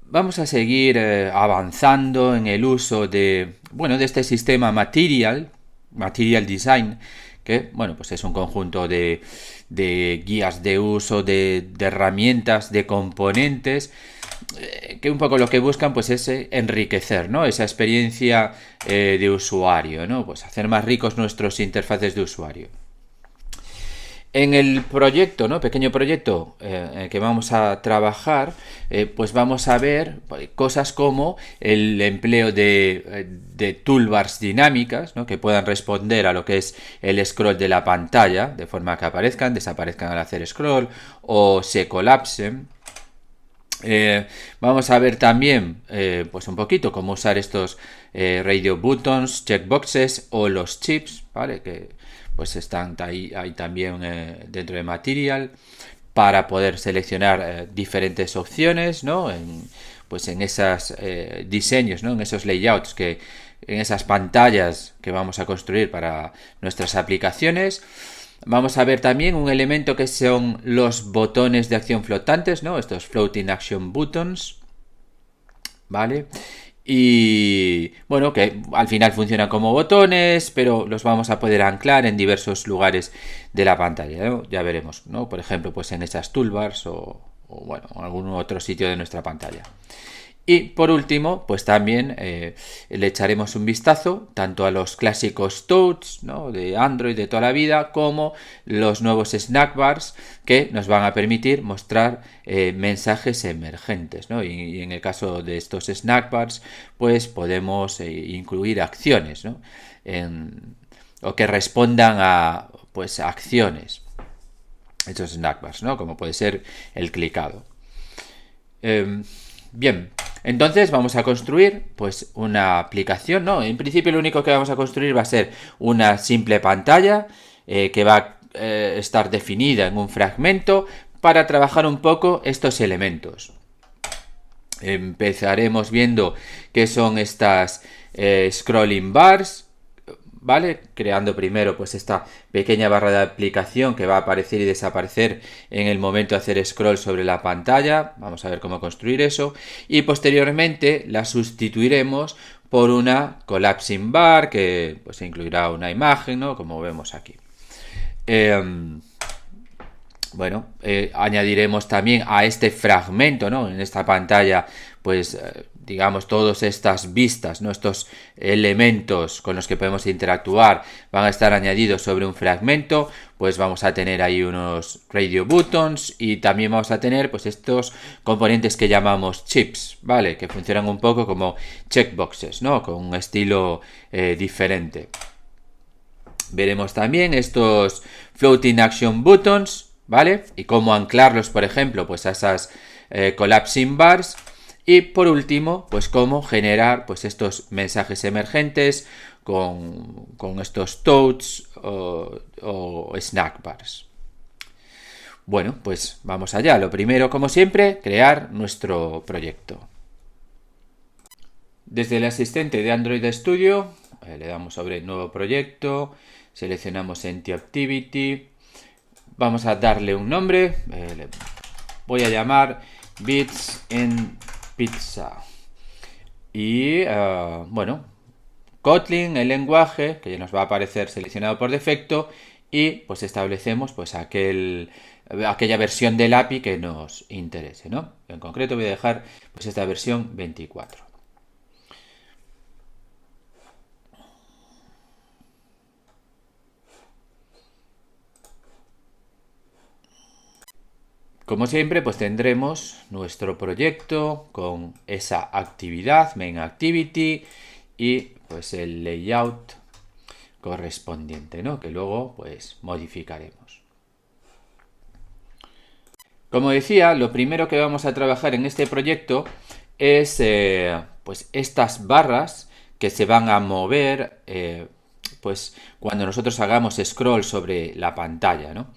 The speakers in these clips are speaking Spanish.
vamos a seguir avanzando en el uso de este sistema Material Design, que, bueno, pues es un conjunto de guías de uso, de herramientas, de componentes, que un poco lo que buscan pues es enriquecer, ¿no? Esa experiencia de usuario, ¿no? Pues hacer más ricos nuestros interfaces de usuario. En el proyecto, ¿no? Pequeño proyecto en el que vamos a trabajar, pues vamos a ver cosas como el empleo de toolbars dinámicas, ¿no? Que puedan responder a lo que es el scroll de la pantalla, de forma que aparezcan, desaparezcan al hacer scroll o se colapsen. Vamos a ver también pues un poquito cómo usar estos radio buttons, checkboxes o los chips, ¿vale? Que pues están ahí también dentro de Material para poder seleccionar diferentes opciones, ¿no? Pues en esos diseños, ¿no? En esos layouts en esas pantallas que vamos a construir para nuestras aplicaciones. Vamos a ver también un elemento que son los botones de acción flotantes, ¿no? Estos floating action buttons, ¿vale? Y bueno, que al final funcionan como botones, pero los vamos a poder anclar en diversos lugares de la pantalla, ¿no? Ya veremos, ¿no? Por ejemplo, pues en esas toolbars o bueno, en algún otro sitio de nuestra pantalla. Y por último, pues también le echaremos un vistazo tanto a los clásicos touch, ¿no? De Android de toda la vida, como los nuevos snack bars que nos van a permitir mostrar mensajes emergentes, ¿no? Y en el caso de estos snack bars, pues podemos incluir acciones, ¿no? O que respondan a pues acciones, estos snack bars, ¿no? Como puede ser el clicado. Bien, entonces vamos a construir pues una aplicación, ¿no? En principio lo único que vamos a construir va a ser una simple pantalla que va a estar definida en un fragmento para trabajar un poco estos elementos. Empezaremos viendo qué son estas scrolling bars, ¿vale? Creando primero pues esta pequeña barra de aplicación que va a aparecer y desaparecer en el momento de hacer scroll sobre la pantalla. Vamos a ver cómo construir eso. Y posteriormente la sustituiremos por una collapsing bar que pues incluirá una imagen, ¿no? Como vemos aquí. Bueno, añadiremos también a este fragmento, ¿no? En esta pantalla, pues digamos, todas estas vistas, ¿no? Estos elementos con los que podemos interactuar van a estar añadidos sobre un fragmento. Pues vamos a tener ahí unos radio buttons y también vamos a tener pues estos componentes que llamamos chips, ¿vale? Que funcionan un poco como checkboxes, ¿no? Con un estilo diferente. Veremos también estos floating action buttons, ¿vale? Y cómo anclarlos, por ejemplo, pues a esas collapsing bars. Y por último, pues cómo generar pues estos mensajes emergentes con estos toads o snack bars. Bueno, pues vamos allá. Lo primero, como siempre, crear nuestro proyecto. Desde el asistente de Android Studio, le damos sobre nuevo proyecto, seleccionamos Entity Activity. Vamos a darle un nombre, voy a llamar Bits in Pizza. Y bueno, Kotlin, el lenguaje, que ya nos va a aparecer seleccionado por defecto, y pues establecemos pues aquella versión del API que nos interese, ¿no? En concreto voy a dejar pues esta versión 24. Como siempre, pues tendremos nuestro proyecto con esa actividad, main activity, y pues el layout correspondiente, ¿no? Que luego pues modificaremos. Como decía, lo primero que vamos a trabajar en este proyecto es pues estas barras que se van a mover pues cuando nosotros hagamos scroll sobre la pantalla, ¿no?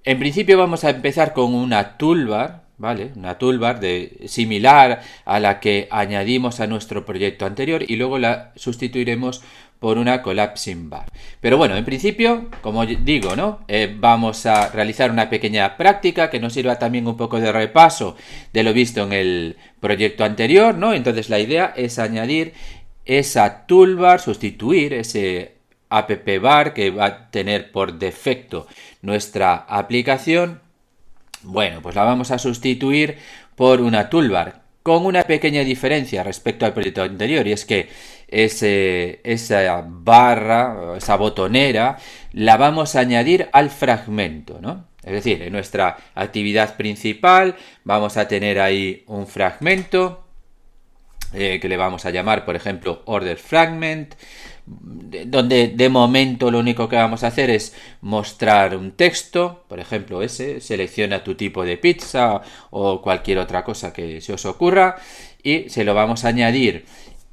En principio vamos a empezar con una toolbar, ¿vale? Una toolbar similar a la que añadimos a nuestro proyecto anterior y luego la sustituiremos por una collapsing bar. Pero bueno, en principio, como digo, ¿no? Vamos a realizar una pequeña práctica que nos sirva también un poco de repaso de lo visto en el proyecto anterior, ¿no? Entonces la idea es añadir esa toolbar, sustituir ese app bar que va a tener por defecto nuestra aplicación. Bueno, pues la vamos a sustituir por una toolbar con una pequeña diferencia respecto al proyecto anterior, y es que esa barra, esa botonera, la vamos a añadir al fragmento, ¿no? Es decir, en nuestra actividad principal vamos a tener ahí un fragmento que le vamos a llamar, por ejemplo, order fragment, donde de momento lo único que vamos a hacer es mostrar un texto, por ejemplo ese, selecciona tu tipo de pizza o cualquier otra cosa que se os ocurra, y se lo vamos a añadir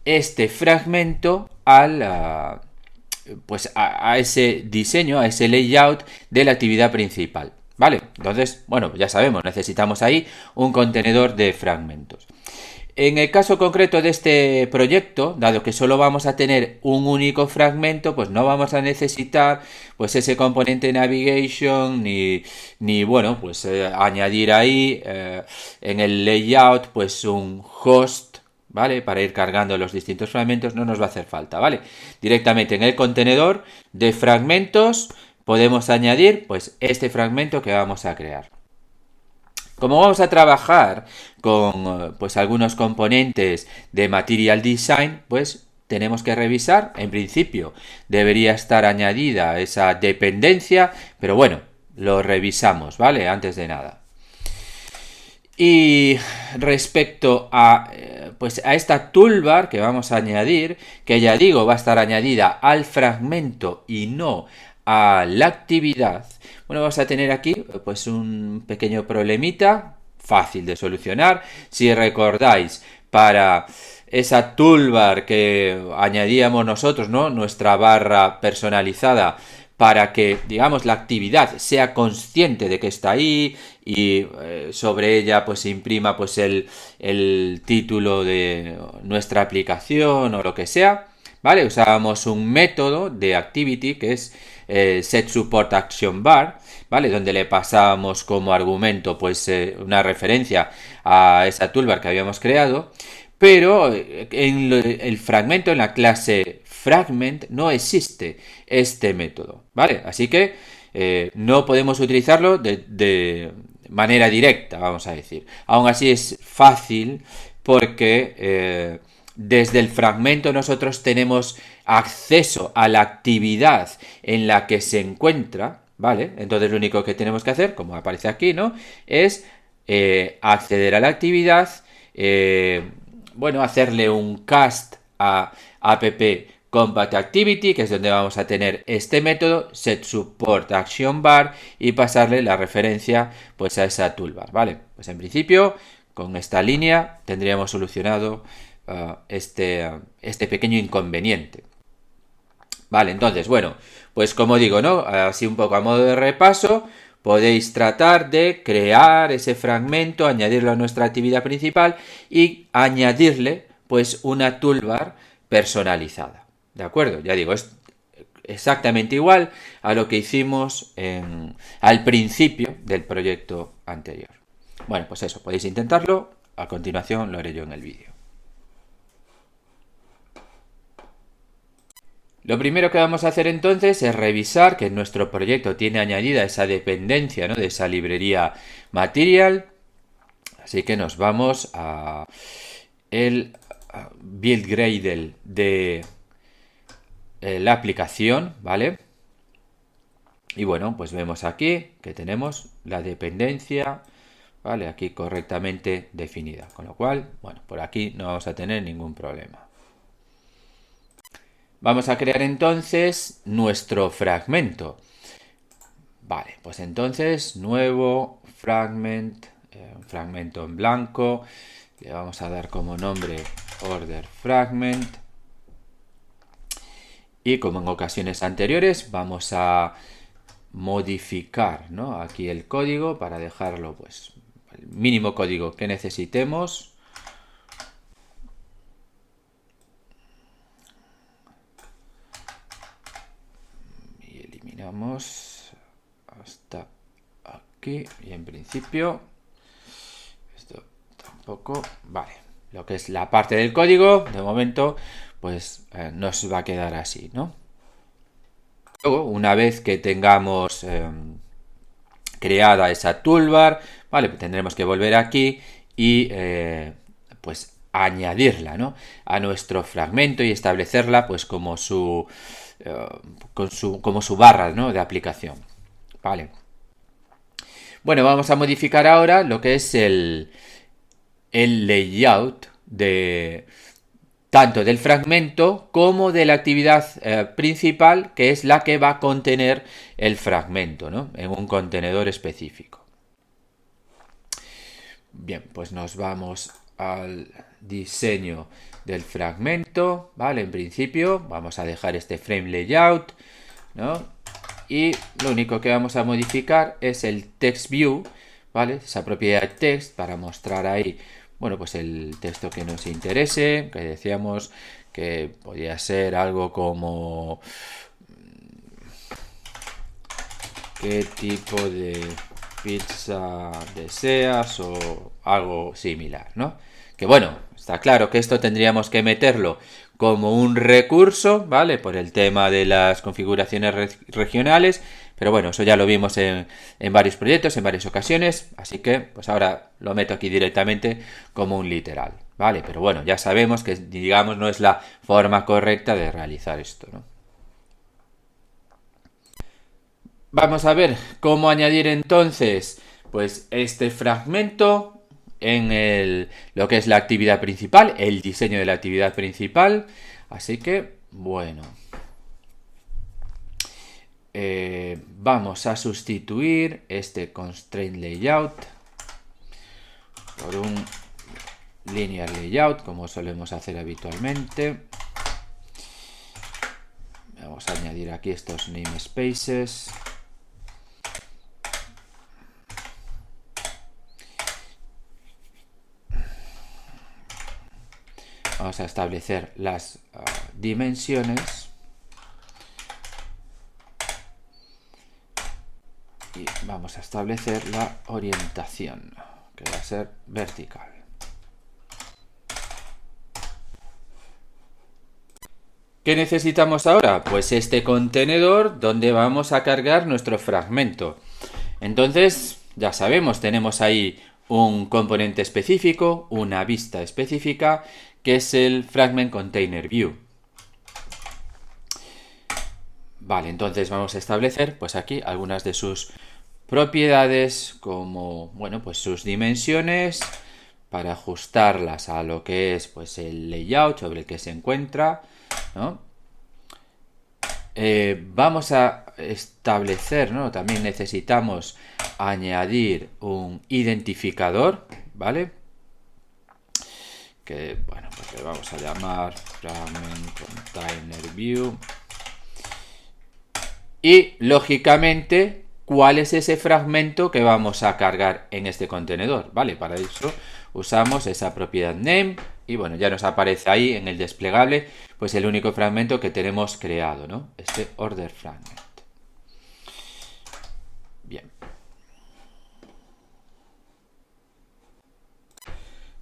este fragmento pues a ese diseño, a ese layout de la actividad principal, ¿vale? Entonces, bueno, ya sabemos, necesitamos ahí un contenedor de fragmentos. En el caso concreto de este proyecto, dado que solo vamos a tener un único fragmento, pues no vamos a necesitar pues ese componente navigation ni bueno, pues añadir ahí en el layout pues un host, ¿vale? Para ir cargando los distintos fragmentos no nos va a hacer falta, ¿vale? Directamente en el contenedor de fragmentos podemos añadir pues este fragmento que vamos a crear. Como vamos a trabajar con pues algunos componentes de Material Design, pues tenemos que revisar. En principio debería estar añadida esa dependencia, pero bueno, lo revisamos, ¿vale? Antes de nada. Y respecto a pues a esta toolbar que vamos a añadir, que ya digo va a estar añadida al fragmento y no a la actividad, bueno, vamos a tener aquí pues un pequeño problemita fácil de solucionar. Si recordáis, para esa toolbar que añadíamos nosotros, ¿no? Nuestra barra personalizada, para que, digamos, la actividad sea consciente de que está ahí y sobre ella pues se imprima pues el título de nuestra aplicación o lo que sea, ¿vale? Usábamos un método de activity que es setSupportActionBar, ¿vale? Donde le pasábamos como argumento pues una referencia a esa toolbar que habíamos creado, pero en el fragmento, en la clase fragment, no existe este método, ¿vale? Así que no podemos utilizarlo de manera directa, vamos a decir. Aún así es fácil porque desde el fragmento nosotros tenemos acceso a la actividad en la que se encuentra, ¿vale? Entonces lo único que tenemos que hacer, como aparece aquí, ¿no? Es acceder a la actividad, bueno, hacerle un cast a app Compact Activity, que es donde vamos a tener este método, setSupportActionBar, y pasarle la referencia pues a esa toolbar, ¿vale? Pues en principio, con esta línea tendríamos solucionado este pequeño inconveniente. Vale, entonces, bueno, pues como digo, ¿no? Así un poco a modo de repaso, podéis tratar de crear ese fragmento, añadirlo a nuestra actividad principal y añadirle pues una toolbar personalizada. ¿De acuerdo? Ya digo, es exactamente igual a lo que hicimos al principio del proyecto anterior. Bueno, pues eso, podéis intentarlo. A continuación lo haré yo en el vídeo. Lo primero que vamos a hacer entonces es revisar que nuestro proyecto tiene añadida esa dependencia, ¿no? De esa librería Material. Así que nos vamos a el build Gradle de la aplicación, ¿vale? Y bueno, pues vemos aquí que tenemos la dependencia, ¿vale? Aquí correctamente definida. Con lo cual, bueno, por aquí no vamos a tener ningún problema. Vamos a crear entonces nuestro fragmento. Vale, pues entonces nuevo fragment, un fragmento en blanco. Le vamos a dar como nombre order fragment. Y como en ocasiones anteriores vamos a modificar, ¿no? Aquí el código para dejarlo pues mínimo código que necesitemos. Y eliminamos hasta aquí. Y en principio, esto tampoco, vale. Lo que es la parte del código, de momento, pues nos va a quedar así, ¿no? Luego, una vez que tengamos creada esa toolbar, vale, pues tendremos que volver aquí y pues añadirla, ¿no?, a nuestro fragmento y establecerla pues como su barra, ¿no?, de aplicación. Vale. Bueno, vamos a modificar ahora lo que es el layout de tanto del fragmento como de la actividad principal, que es la que va a contener el fragmento, ¿no?, en un contenedor específico. Bien, pues nos vamos al diseño del fragmento, ¿vale? En principio vamos a dejar este frame layout, ¿no? Y lo único que vamos a modificar es el text view, ¿vale? Esa propiedad de text para mostrar ahí, bueno, pues el texto que nos interese, que decíamos que podría ser algo como ¿qué tipo de pizza deseas? O algo similar, ¿no? Que bueno, está claro que esto tendríamos que meterlo como un recurso, ¿vale? Por el tema de las configuraciones regionales, pero bueno, eso ya lo vimos en varios proyectos, en varias ocasiones, así que pues ahora lo meto aquí directamente como un literal, ¿vale? Pero bueno, ya sabemos que, digamos, no es la forma correcta de realizar esto, ¿no? Vamos a ver cómo añadir entonces pues este fragmento en lo que es la actividad principal, el diseño de la actividad principal. Así que, bueno, vamos a sustituir este constraint layout por un linear layout, como solemos hacer habitualmente. Vamos a añadir aquí estos namespaces. Vamos a establecer las dimensiones y vamos a establecer la orientación, que va a ser vertical. ¿Qué necesitamos ahora? Pues este contenedor donde vamos a cargar nuestro fragmento. Entonces, ya sabemos, tenemos ahí un componente específico, una vista específica, que es el Fragment Container View. Vale, entonces vamos a establecer pues aquí algunas de sus propiedades, como, bueno, pues sus dimensiones, para ajustarlas a lo que es pues el layout sobre el que se encuentra, ¿no? Vamos a establecer, ¿no? También necesitamos añadir un identificador, ¿vale? Que, bueno, pues le vamos a llamar Fragment Container View. Y, lógicamente, ¿cuál es ese fragmento que vamos a cargar en este contenedor? ¿Vale? Para eso usamos esa propiedad name y, bueno, ya nos aparece ahí en el desplegable pues el único fragmento que tenemos creado, ¿no? Este order fragment. Bien.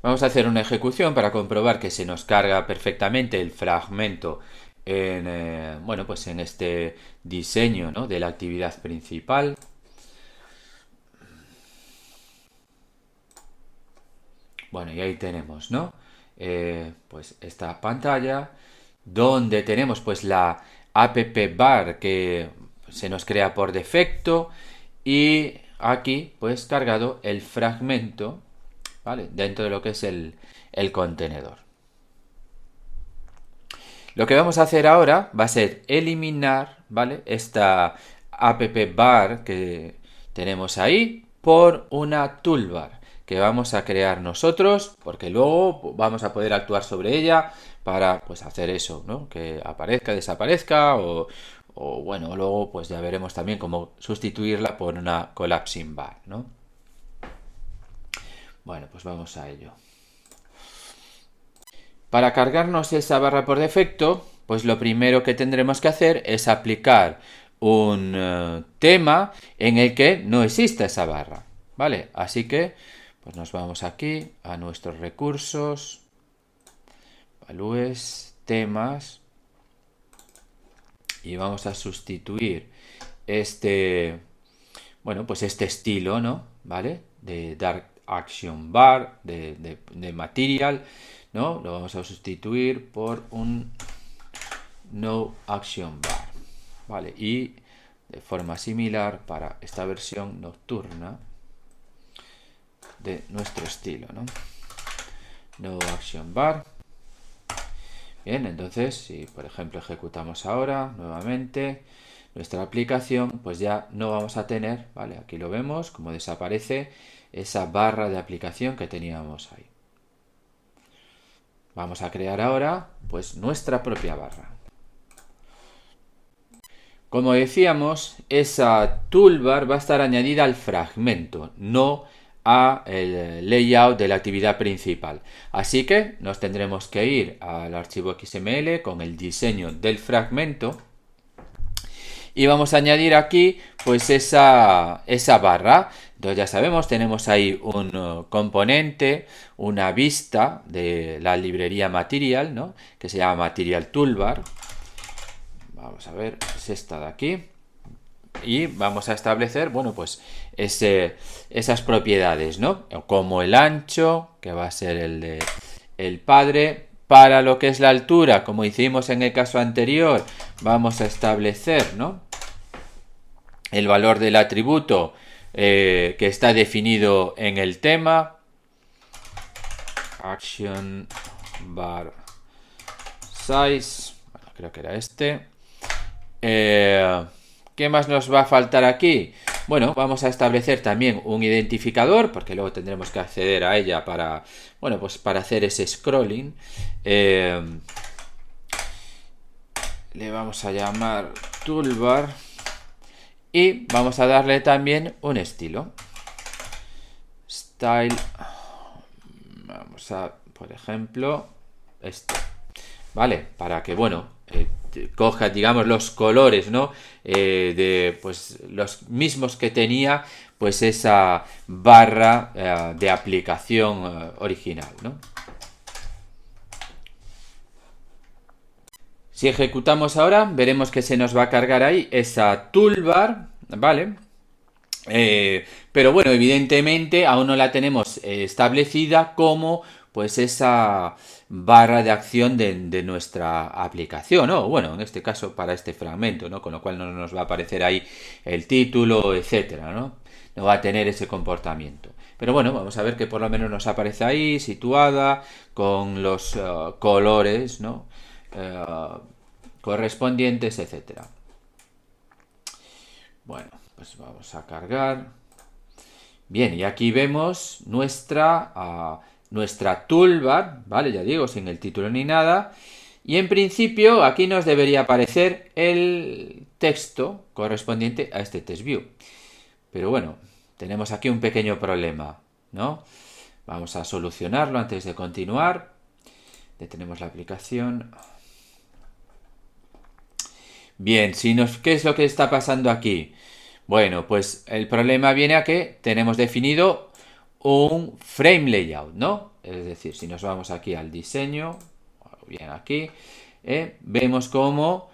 Vamos a hacer una ejecución para comprobar que se nos carga perfectamente el fragmento en, bueno, pues en este diseño, ¿no?, de la actividad principal. Bueno, y ahí tenemos, ¿no? Pues esta pantalla donde tenemos pues la app bar que se nos crea por defecto y aquí pues cargado el fragmento, ¿vale?, dentro de lo que es el contenedor. Lo que vamos a hacer ahora va a ser eliminar, ¿vale?, esta app bar que tenemos ahí por una toolbar que vamos a crear nosotros, porque luego vamos a poder actuar sobre ella para pues hacer eso, ¿no?, que aparezca, desaparezca o bueno, luego pues ya veremos también cómo sustituirla por una collapsing bar, ¿no? Bueno, pues vamos a ello. Para cargarnos esa barra por defecto, pues lo primero que tendremos que hacer es aplicar un tema en el que no exista esa barra, ¿vale? Así que pues nos vamos aquí a nuestros recursos, valúes, temas, y vamos a sustituir este, bueno, pues este estilo, ¿no? ¿Vale? De Dark Action Bar, de Material, ¿no? Lo vamos a sustituir por un No Action Bar, ¿vale? Y de forma similar para esta versión nocturna de nuestro estilo, ¿no? No Action Bar. Bien, entonces, si por ejemplo ejecutamos ahora nuevamente nuestra aplicación, pues ya no vamos a tener, ¿vale? Aquí lo vemos, como desaparece esa barra de aplicación que teníamos ahí. Vamos a crear ahora, pues, nuestra propia barra. Como decíamos, esa toolbar va a estar añadida al fragmento, no a el layout de la actividad principal. Así que nos tendremos que ir al archivo XML con el diseño del fragmento y vamos a añadir aquí pues esa barra. Entonces ya sabemos, tenemos ahí un componente, una vista de la librería Material, ¿no? Que se llama Material Toolbar. Vamos a ver, es esta de aquí. Y vamos a establecer, bueno, pues esas propiedades, ¿no? Como el ancho, que va a ser el de el padre. Para lo que es la altura, como hicimos en el caso anterior, vamos a establecer, ¿no? El valor del atributo que está definido en el tema. Action bar size. Bueno, creo que era este. ¿Qué más nos va a faltar aquí? Bueno, vamos a establecer también un identificador, porque luego tendremos que acceder a ella para, bueno, pues para hacer ese scrolling. Le vamos a llamar toolbar y vamos a darle también un estilo. Style. Vamos a, por ejemplo, este. ¿Vale? Para que, bueno, coja, digamos, los colores, ¿no? De, pues, los mismos que tenía, pues, esa barra de aplicación original, ¿no? Si ejecutamos ahora, veremos que se nos va a cargar ahí esa toolbar, ¿vale? Pero bueno, evidentemente aún no la tenemos establecida como pues esa barra de acción de nuestra aplicación, ¿no? Bueno, en este caso para este fragmento, ¿no? Con lo cual no nos va a aparecer ahí el título, etcétera, ¿no? No va a tener ese comportamiento. Pero bueno, vamos a ver que por lo menos nos aparece ahí, situada, con los colores, ¿no? Correspondientes, etcétera. Bueno, pues vamos a cargar. Bien, y aquí vemos nuestra toolbar, ¿vale? Ya digo, sin el título ni nada. Y en principio aquí nos debería aparecer el texto correspondiente a este test view. Pero bueno, tenemos aquí un pequeño problema, ¿no? Vamos a solucionarlo antes de continuar. Detenemos la aplicación. Bien, ¿qué es lo que está pasando aquí? Bueno, pues el problema viene a que tenemos definido un frame layout, ¿no? Es decir, si nos vamos aquí al diseño, bien aquí, vemos cómo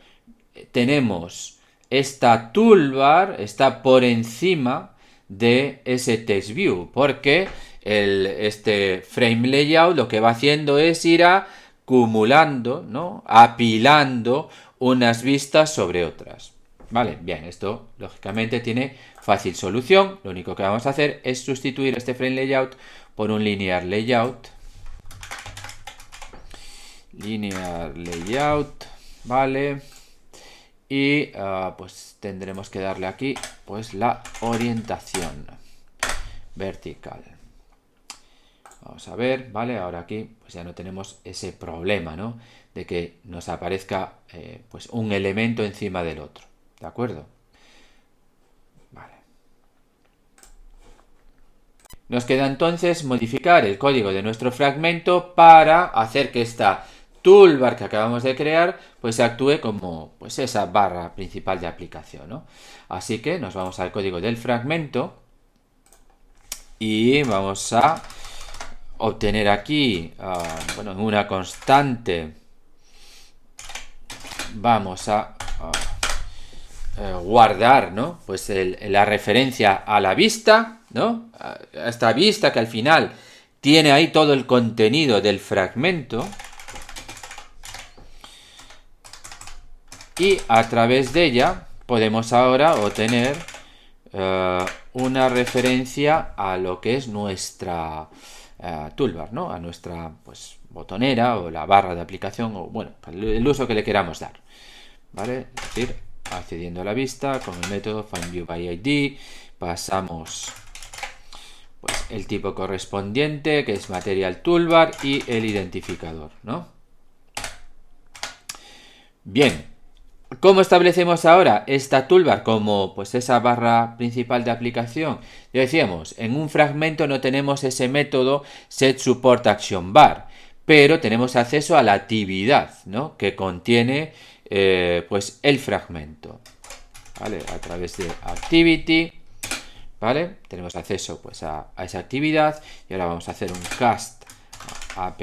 tenemos esta toolbar, está por encima de ese text view, porque este frame layout lo que va haciendo es ir acumulando, ¿no? Apilando unas vistas sobre otras. Vale, bien, esto lógicamente tiene fácil solución. Lo único que vamos a hacer es sustituir este frame layout por un linear layout. Linear layout, vale. Y pues tendremos que darle aquí pues la orientación vertical. Vamos a ver, vale, ahora aquí pues ya no tenemos ese problema, ¿no? De que nos aparezca pues un elemento encima del otro. ¿De acuerdo? Vale. Nos queda entonces modificar el código de nuestro fragmento para hacer que esta toolbar que acabamos de crear pues actúe como pues esa barra principal de aplicación, ¿no? Así que nos vamos al código del fragmento y vamos a obtener aquí, bueno, en una constante vamos a guardar, ¿no? Pues la referencia a la vista, ¿no? A esta vista que al final tiene ahí todo el contenido del fragmento. Y a través de ella podemos ahora obtener una referencia a lo que es nuestra toolbar, ¿no? A nuestra pues botonera o la barra de aplicación o bueno, el uso que le queramos dar, ¿vale? Es decir, accediendo a la vista con el método findViewById pasamos pues el tipo correspondiente que es Material Toolbar y el identificador, ¿no? Bien. ¿Cómo establecemos ahora esta toolbar como pues esa barra principal de aplicación? Ya decíamos, en un fragmento no tenemos ese método setSupportActionBar, pero tenemos acceso a la actividad, ¿no? Que contiene pues el fragmento, ¿vale? A través de Activity, ¿vale? Tenemos acceso pues a esa actividad y ahora vamos a hacer un cast app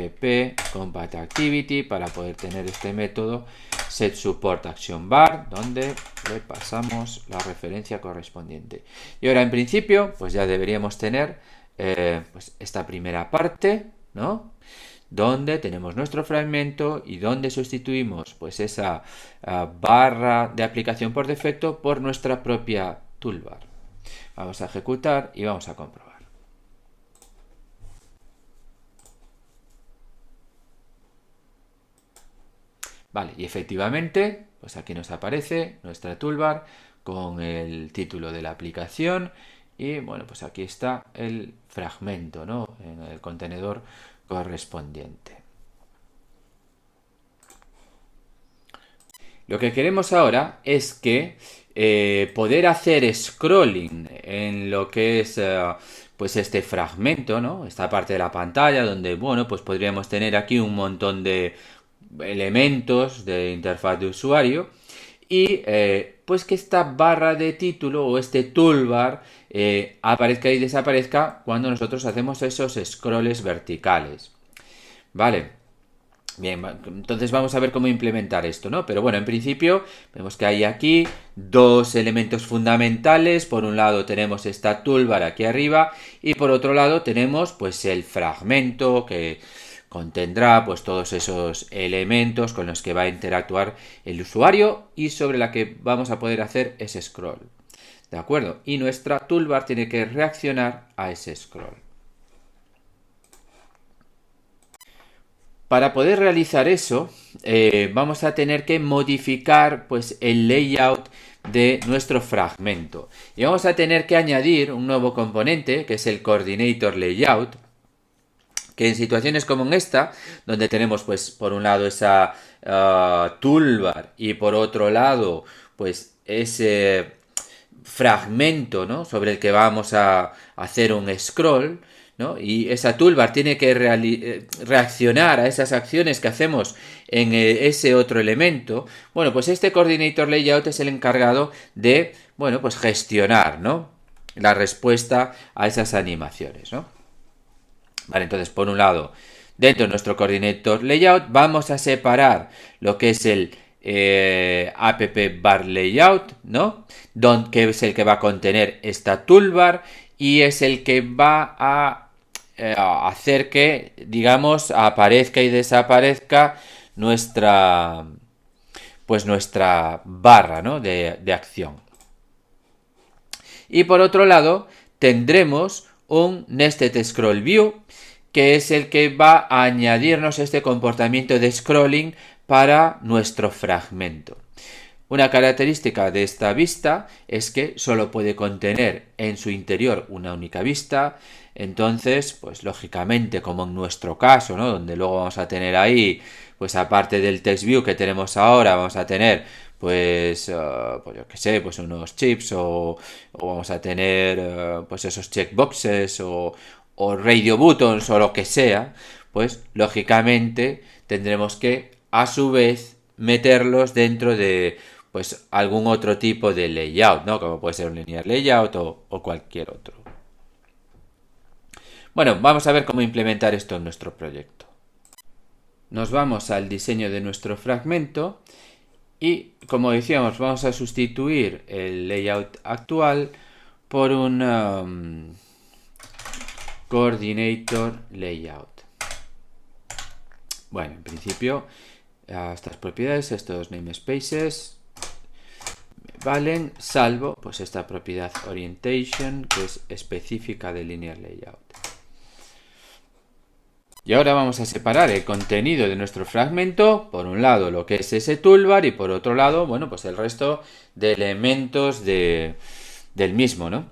compat activity para poder tener este método setSupportActionBar donde le pasamos la referencia correspondiente. Y ahora en principio pues ya deberíamos tener pues esta primera parte, ¿no? Donde tenemos nuestro fragmento y donde sustituimos pues esa barra de aplicación por defecto por nuestra propia toolbar. Vamos a ejecutar y vamos a comprobar. Vale, y efectivamente, pues aquí nos aparece nuestra toolbar con el título de la aplicación y bueno, pues aquí está el fragmento, ¿no? En el contenedor correspondiente. Lo que queremos ahora es que poder hacer scrolling en lo que es pues este fragmento, ¿no? Esta parte de la pantalla donde, bueno, pues podríamos tener aquí un montón de elementos de interfaz de usuario y pues que esta barra de título o este toolbar aparezca y desaparezca cuando nosotros hacemos esos scrolls verticales. Vale. Bien, entonces vamos a ver cómo implementar esto, ¿no? Pero bueno, en principio vemos que hay aquí dos elementos fundamentales. Por un lado tenemos esta toolbar aquí arriba y por otro lado tenemos pues el fragmento que contendrá pues todos esos elementos con los que va a interactuar el usuario y sobre la que vamos a poder hacer ese scroll. ¿De acuerdo? Y nuestra toolbar tiene que reaccionar a ese scroll. Para poder realizar eso, vamos a tener que modificar pues, el layout de nuestro fragmento. Y vamos a tener que añadir un nuevo componente, que es el Coordinator Layout, que en situaciones como en esta, donde tenemos pues por un lado esa toolbar y por otro lado pues ese fragmento, ¿no? Sobre el que vamos a hacer un scroll, ¿no? Y esa toolbar tiene que reaccionar a esas acciones que hacemos en ese otro elemento. Bueno, pues este Coordinator Layout es el encargado de, bueno, pues gestionar, ¿no? La respuesta a esas animaciones, ¿no? Vale, entonces por un lado, dentro de nuestro Coordinator Layout vamos a separar lo que es el app bar layout, ¿no? Que es el que va a contener esta toolbar y es el que va a hacer que, digamos, aparezca y desaparezca nuestra barra, ¿no? de acción. Y por otro lado, tendremos un Nested Scroll View, que es el que va a añadirnos este comportamiento de scrolling para nuestro fragmento. Una característica de esta vista es que solo puede contener en su interior una única vista. Entonces, pues lógicamente, como en nuestro caso, ¿no? Donde luego vamos a tener ahí, pues aparte del text view que tenemos ahora, vamos a tener pues, pues yo qué sé, pues unos chips o vamos a tener pues esos checkboxes o radio buttons o lo que sea, pues lógicamente tendremos que a su vez meterlos dentro de pues algún otro tipo de layout, ¿no? Como puede ser un linear layout o cualquier otro. Bueno, vamos a ver cómo implementar esto en nuestro proyecto. Nos vamos al diseño de nuestro fragmento y, como decíamos, vamos a sustituir el layout actual por un coordinator layout. Bueno, en principio, estas propiedades, estos namespaces, valen, salvo pues esta propiedad orientation, que es específica de linear layout. Y ahora vamos a separar el contenido de nuestro fragmento, por un lado lo que es ese toolbar y por otro lado, bueno, pues el resto de elementos del mismo, ¿no?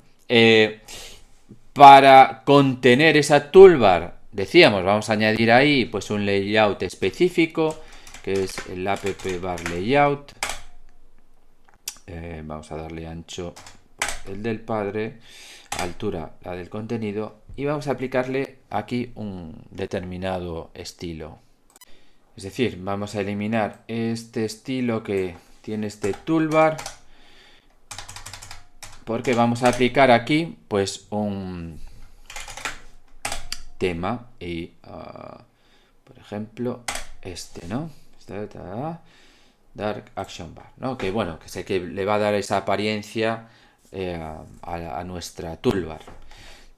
Para contener esa toolbar, decíamos, vamos a añadir ahí pues un layout específico, que es el app bar layout. Vamos a darle ancho el del padre, altura la del contenido y vamos a aplicarle aquí un determinado estilo. Es decir, vamos a eliminar este estilo que tiene este toolbar porque vamos a aplicar aquí pues un tema y por ejemplo este, ¿no? Dark Action Bar, ¿no? Que bueno, que sé que le va a dar esa apariencia a nuestra toolbar,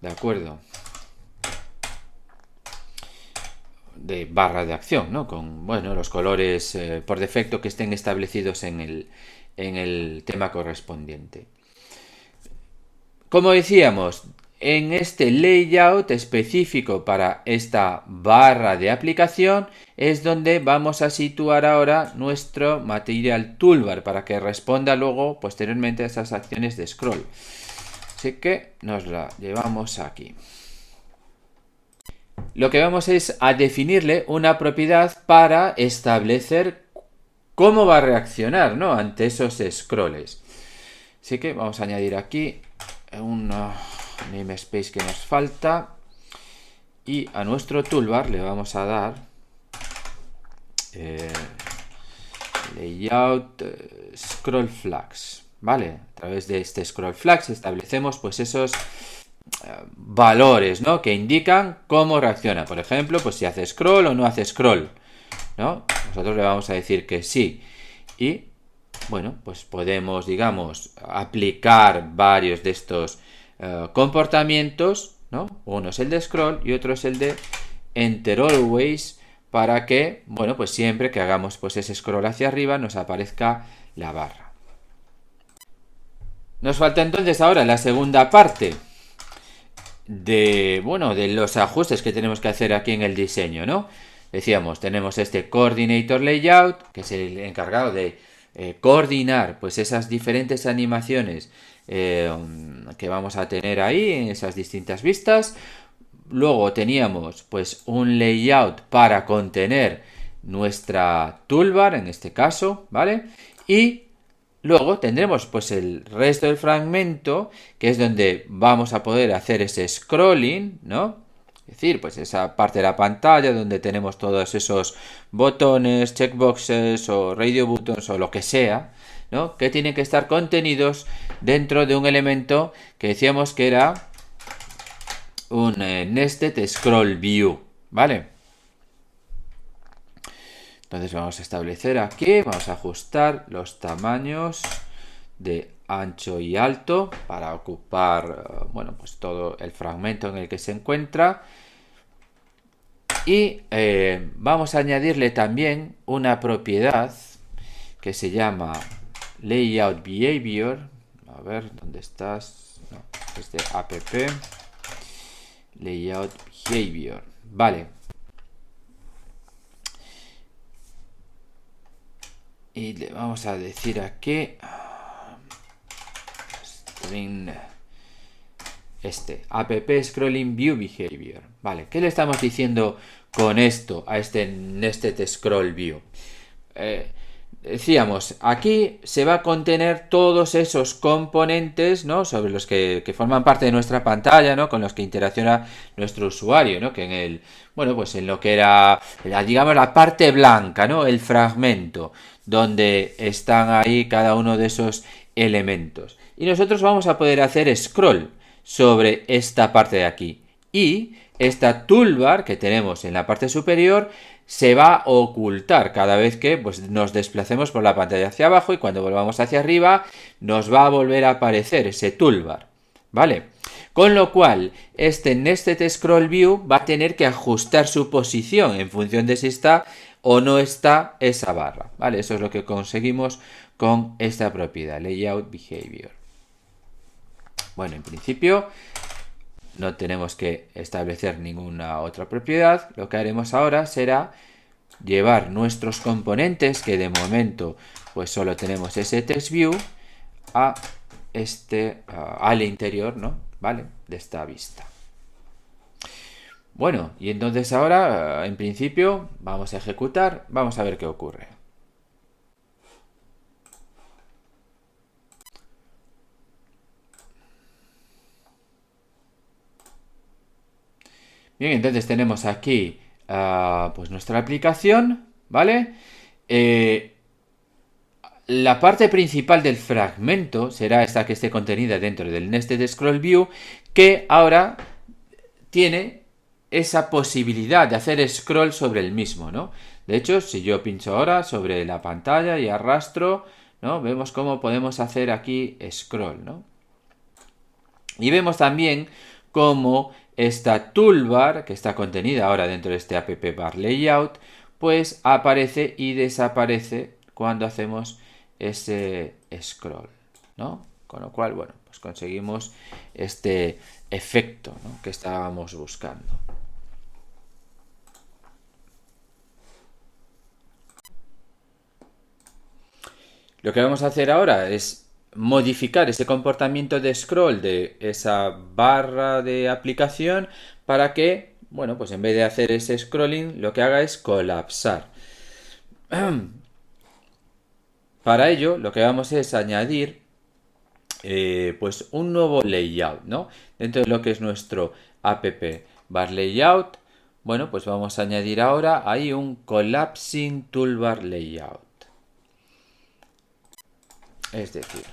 ¿de acuerdo? De barra de acción, ¿no? Con, bueno, los colores por defecto que estén establecidos en el tema correspondiente. Como decíamos, en este layout específico para esta barra de aplicación es donde vamos a situar ahora nuestro Material Toolbar para que responda luego posteriormente a esas acciones de scroll. Así que nos la llevamos aquí. Lo que vamos es a definirle una propiedad para establecer cómo va a reaccionar, ¿no? Ante esos scrolls. Así que vamos a añadir aquí un namespace que nos falta y a nuestro toolbar le vamos a dar layout scroll flags, ¿vale? A través de este scroll flags establecemos pues esos valores, ¿no? Que indican cómo reacciona. Por ejemplo, pues si hace scroll o no hace scroll, ¿no? Nosotros le vamos a decir que sí y bueno, pues podemos, digamos, aplicar varios de estos comportamientos, ¿no? Uno es el de scroll y otro es el de enter always, para que, bueno, pues siempre que hagamos pues ese scroll hacia arriba nos aparezca la barra. Nos falta entonces ahora la segunda parte de, bueno, de los ajustes que tenemos que hacer aquí en el diseño, ¿no? Decíamos, tenemos este coordinator layout, que es el encargado de coordinar pues esas diferentes animaciones que vamos a tener ahí en esas distintas vistas. Luego teníamos pues un layout para contener nuestra toolbar en este caso, ¿vale? Y luego tendremos pues el resto del fragmento, que es donde vamos a poder hacer ese scrolling, ¿no? Es decir, pues esa parte de la pantalla donde tenemos todos esos botones, checkboxes o radio buttons o lo que sea, ¿no? Que tienen que estar contenidos dentro de un elemento que decíamos que era un nested scroll view, ¿vale? Entonces vamos a establecer aquí, vamos a ajustar los tamaños de ancho y alto para ocupar, bueno, pues todo el fragmento en el que se encuentra. Y vamos a añadirle también una propiedad que se llama layout behavior. A ver, ¿dónde estás? No, es de app layout behavior. Vale. Y le vamos a decir aquí string app scrolling view behavior. Vale, ¿qué le estamos diciendo con esto a este nested scroll view? decíamos, aquí se va a contener todos esos componentes, ¿no? Sobre los que forman parte de nuestra pantalla, ¿no? Con los que interacciona nuestro usuario, ¿no? Que en el, bueno, pues en lo que era, digamos, la parte blanca, ¿no? El fragmento, donde están ahí cada uno de esos elementos. Y nosotros vamos a poder hacer scroll sobre esta parte de aquí. Y esta toolbar que tenemos en la parte superior se va a ocultar cada vez que pues, nos desplacemos por la pantalla hacia abajo, y cuando volvamos hacia arriba nos va a volver a aparecer ese toolbar, ¿vale? Con lo cual, este Nested Scroll View va a tener que ajustar su posición en función de si está o no está esa barra, ¿vale? Eso es lo que conseguimos con esta propiedad, Layout Behavior. Bueno, en principio no tenemos que establecer ninguna otra propiedad. Lo que haremos ahora será llevar nuestros componentes, que de momento pues solo tenemos ese TextView, a al interior, ¿no? ¿Vale? De esta vista. Bueno, y entonces ahora, en principio, vamos a ejecutar, vamos a ver qué ocurre. Bien, entonces tenemos aquí pues nuestra aplicación, ¿vale? La parte principal del fragmento será esta que esté contenida dentro del Nested Scroll View, que ahora tiene esa posibilidad de hacer scroll sobre el mismo, ¿no? De hecho, si yo pincho ahora sobre la pantalla y arrastro, ¿no? Vemos cómo podemos hacer aquí scroll, ¿no? Y vemos también cómo esta toolbar, que está contenida ahora dentro de este app bar layout, pues aparece y desaparece cuando hacemos ese scroll, ¿no? Con lo cual, bueno, pues conseguimos este efecto, ¿no? Que estábamos buscando. Lo que vamos a hacer ahora es modificar ese comportamiento de scroll de esa barra de aplicación para que, bueno, pues en vez de hacer ese scrolling, lo que haga es colapsar. Para ello, lo que vamos es añadir pues un nuevo layout, ¿no? Dentro de lo que es nuestro app bar layout, bueno, pues vamos a añadir ahora ahí un collapsing toolbar layout. Es decir,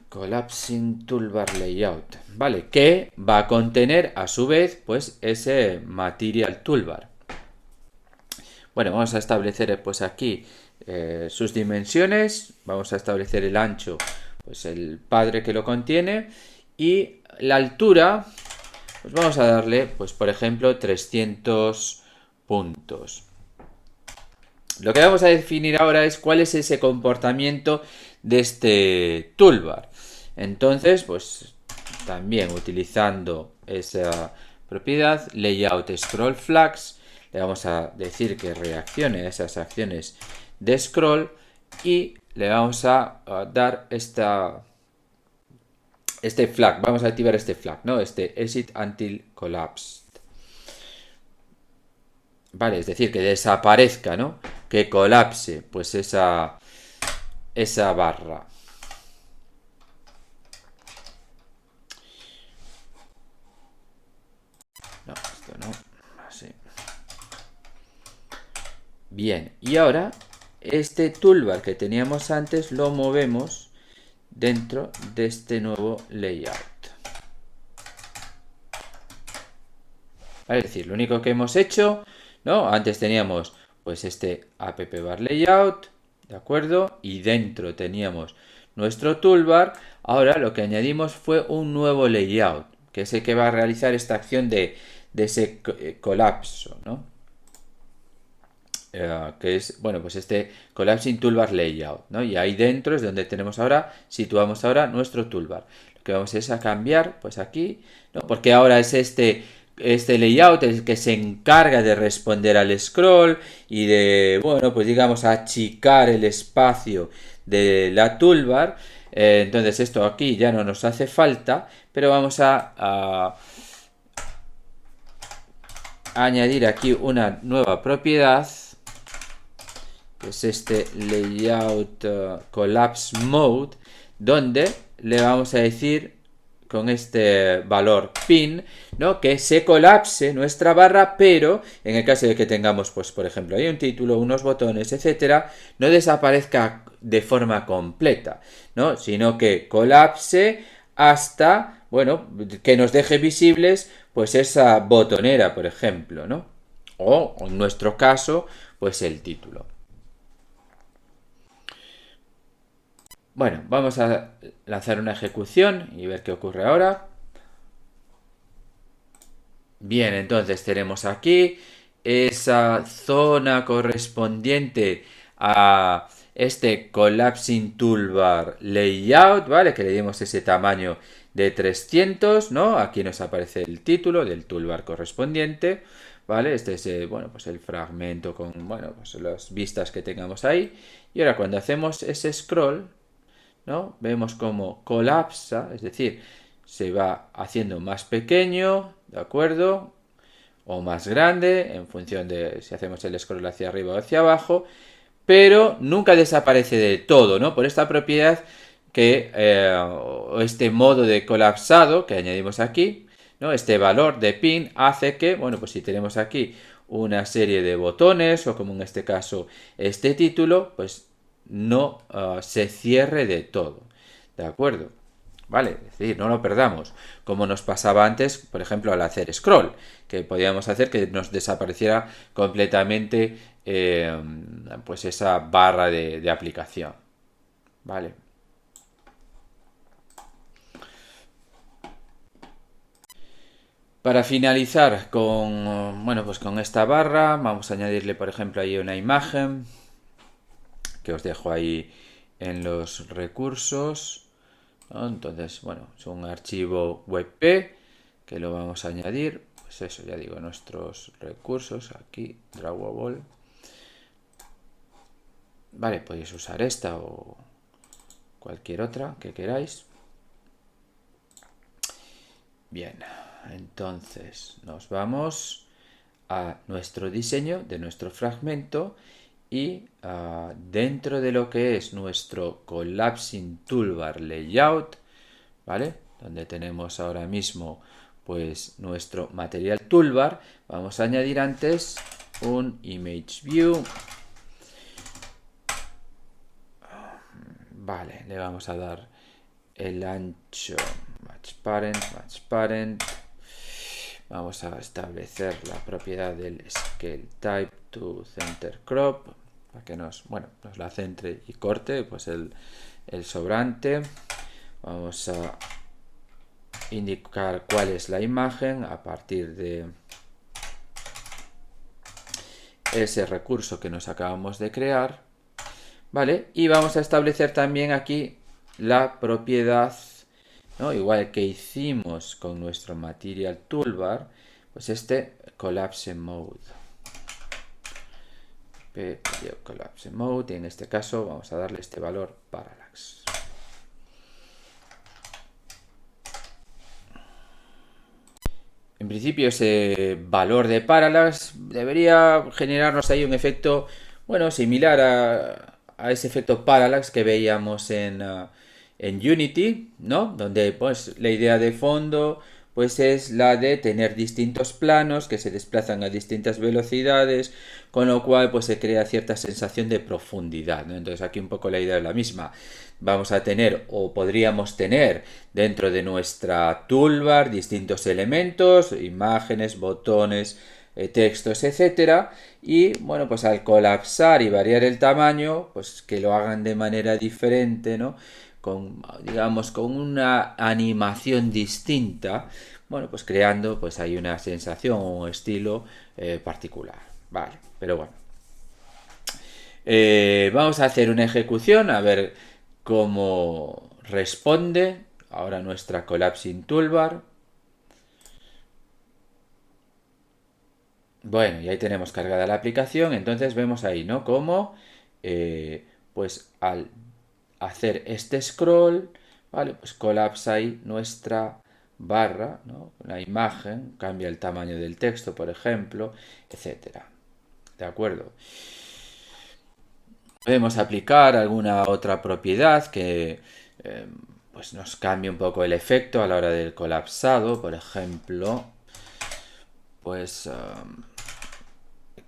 collapsing toolbar layout, ¿vale? Que va a contener a su vez pues ese material toolbar. Bueno, vamos a establecer pues aquí sus dimensiones, vamos a establecer el ancho, pues el padre que lo contiene, y la altura, pues vamos a darle, pues por ejemplo, 300 puntos. Lo que vamos a definir ahora es cuál es ese comportamiento de este toolbar. Entonces, pues también utilizando esa propiedad, layout scroll flags, le vamos a decir que reaccione a esas acciones de scroll y le vamos a dar este flag, vamos a activar este flag, ¿no? Este exit until collapsed. Vale, es decir, que desaparezca, ¿no? Que colapse, pues esa barra. No, esto no. Así. Bien, y ahora este toolbar que teníamos antes lo movemos dentro de este nuevo layout. Vale, es decir, lo único que hemos hecho, ¿no? Antes teníamos pues este app bar layout, ¿de acuerdo? Y dentro teníamos nuestro toolbar. Ahora lo que añadimos fue un nuevo layout, que es el que va a realizar esta acción de ese colapso, ¿no? Que es, bueno, pues este collapsing toolbar layout, ¿no? Y ahí dentro es donde tenemos ahora, situamos ahora nuestro toolbar. Lo que vamos es a cambiar, pues aquí, ¿no? Porque ahora es este layout el que se encarga de responder al scroll y de, bueno, pues digamos achicar el espacio de la toolbar. Entonces esto aquí ya no nos hace falta, pero vamos a añadir aquí una nueva propiedad es este layout collapse mode, donde le vamos a decir con este valor pin, ¿no?, que se colapse nuestra barra, pero en el caso de que tengamos, pues por ejemplo, hay un título, unos botones, etcétera, no desaparezca de forma completa, ¿no?, sino que colapse hasta, bueno, que nos deje visibles pues esa botonera, por ejemplo, ¿no?, o en nuestro caso, pues el título. Bueno, vamos a lanzar una ejecución y ver qué ocurre ahora. Bien, entonces tenemos aquí esa zona correspondiente a este Collapsing Toolbar Layout, ¿vale? Que le dimos ese tamaño de 300, ¿no? Aquí nos aparece el título del toolbar correspondiente, ¿vale? Este es, bueno, pues el fragmento con, bueno, pues las vistas que tengamos ahí. Y ahora cuando hacemos ese scroll, ¿no?, vemos cómo colapsa, es decir, se va haciendo más pequeño, ¿de acuerdo?, o más grande, en función de si hacemos el scroll hacia arriba o hacia abajo, pero nunca desaparece de todo, ¿no?, por esta propiedad que, este modo de colapsado que añadimos aquí, ¿no?, este valor de pin hace que, bueno, pues si tenemos aquí una serie de botones, o como en este caso este título, pues no se cierre de todo, ¿de acuerdo? ¿Vale? Es decir, no lo perdamos, como nos pasaba antes, por ejemplo, al hacer scroll, que podíamos hacer que nos desapareciera completamente pues esa barra de aplicación. ¿Vale? Para finalizar con, bueno, pues con esta barra, vamos a añadirle, por ejemplo, ahí una imagen, que os dejo ahí en los recursos, ¿no? Entonces, bueno, es un archivo WebP que lo vamos a añadir, pues eso, ya digo, nuestros recursos, aquí, Drawable. Vale, podéis usar esta o cualquier otra que queráis. Bien, entonces nos vamos a nuestro diseño de nuestro fragmento y dentro de lo que es nuestro Collapsing Toolbar Layout, ¿vale?, donde tenemos ahora mismo pues nuestro Material Toolbar, vamos a añadir antes un Image View. Vale, le vamos a dar el ancho Match Parent. Vamos a establecer la propiedad del Scale Type to Center Crop, para que nos la centre y corte pues el sobrante. Vamos a indicar cuál es la imagen a partir de ese recurso que nos acabamos de crear, ¿vale? Y vamos a establecer también aquí la propiedad, ¿no?, igual que hicimos con nuestro Material Toolbar, pues este Collapse Mode. Collapse Mode, y en este caso vamos a darle este valor Parallax. En principio ese valor de Parallax debería generarnos ahí un efecto, bueno, similar a ese efecto Parallax que veíamos en Unity, ¿no?, donde pues la idea de fondo pues es la de tener distintos planos que se desplazan a distintas velocidades, con lo cual pues se crea cierta sensación de profundidad, ¿no? Entonces aquí un poco la idea es la misma. Vamos a tener, o podríamos tener, dentro de nuestra toolbar distintos elementos, imágenes, botones, textos, etcétera, y bueno, pues al colapsar y variar el tamaño, pues que lo hagan de manera diferente, ¿no?, con, digamos, con una animación distinta, bueno, pues creando pues hay una sensación o un estilo particular, vale, pero bueno. Vamos a hacer una ejecución a ver cómo responde ahora nuestra Collapsing Toolbar. Bueno, y ahí tenemos cargada la aplicación, entonces vemos ahí, ¿no?, cómo pues al hacer este scroll, ¿vale?, pues colapsa ahí nuestra barra, ¿no?, la imagen, cambia el tamaño del texto, por ejemplo, etcétera. ¿De acuerdo? Podemos aplicar alguna otra propiedad que pues nos cambie un poco el efecto a la hora del colapsado. Por ejemplo, pues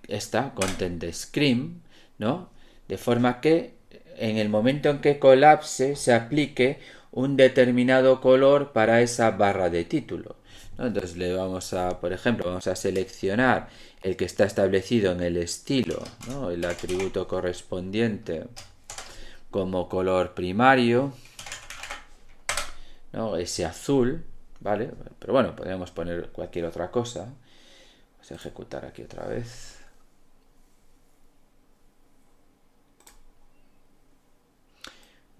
esta, content screen, ¿no? De forma que en el momento en que colapse se aplique un determinado color para esa barra de título, ¿no? Entonces le vamos a, por ejemplo, vamos a seleccionar el que está establecido en el estilo, ¿no? El atributo correspondiente como color primario, ¿no? Ese azul, ¿vale? Pero bueno, podríamos poner cualquier otra cosa. Vamos a ejecutar aquí otra vez.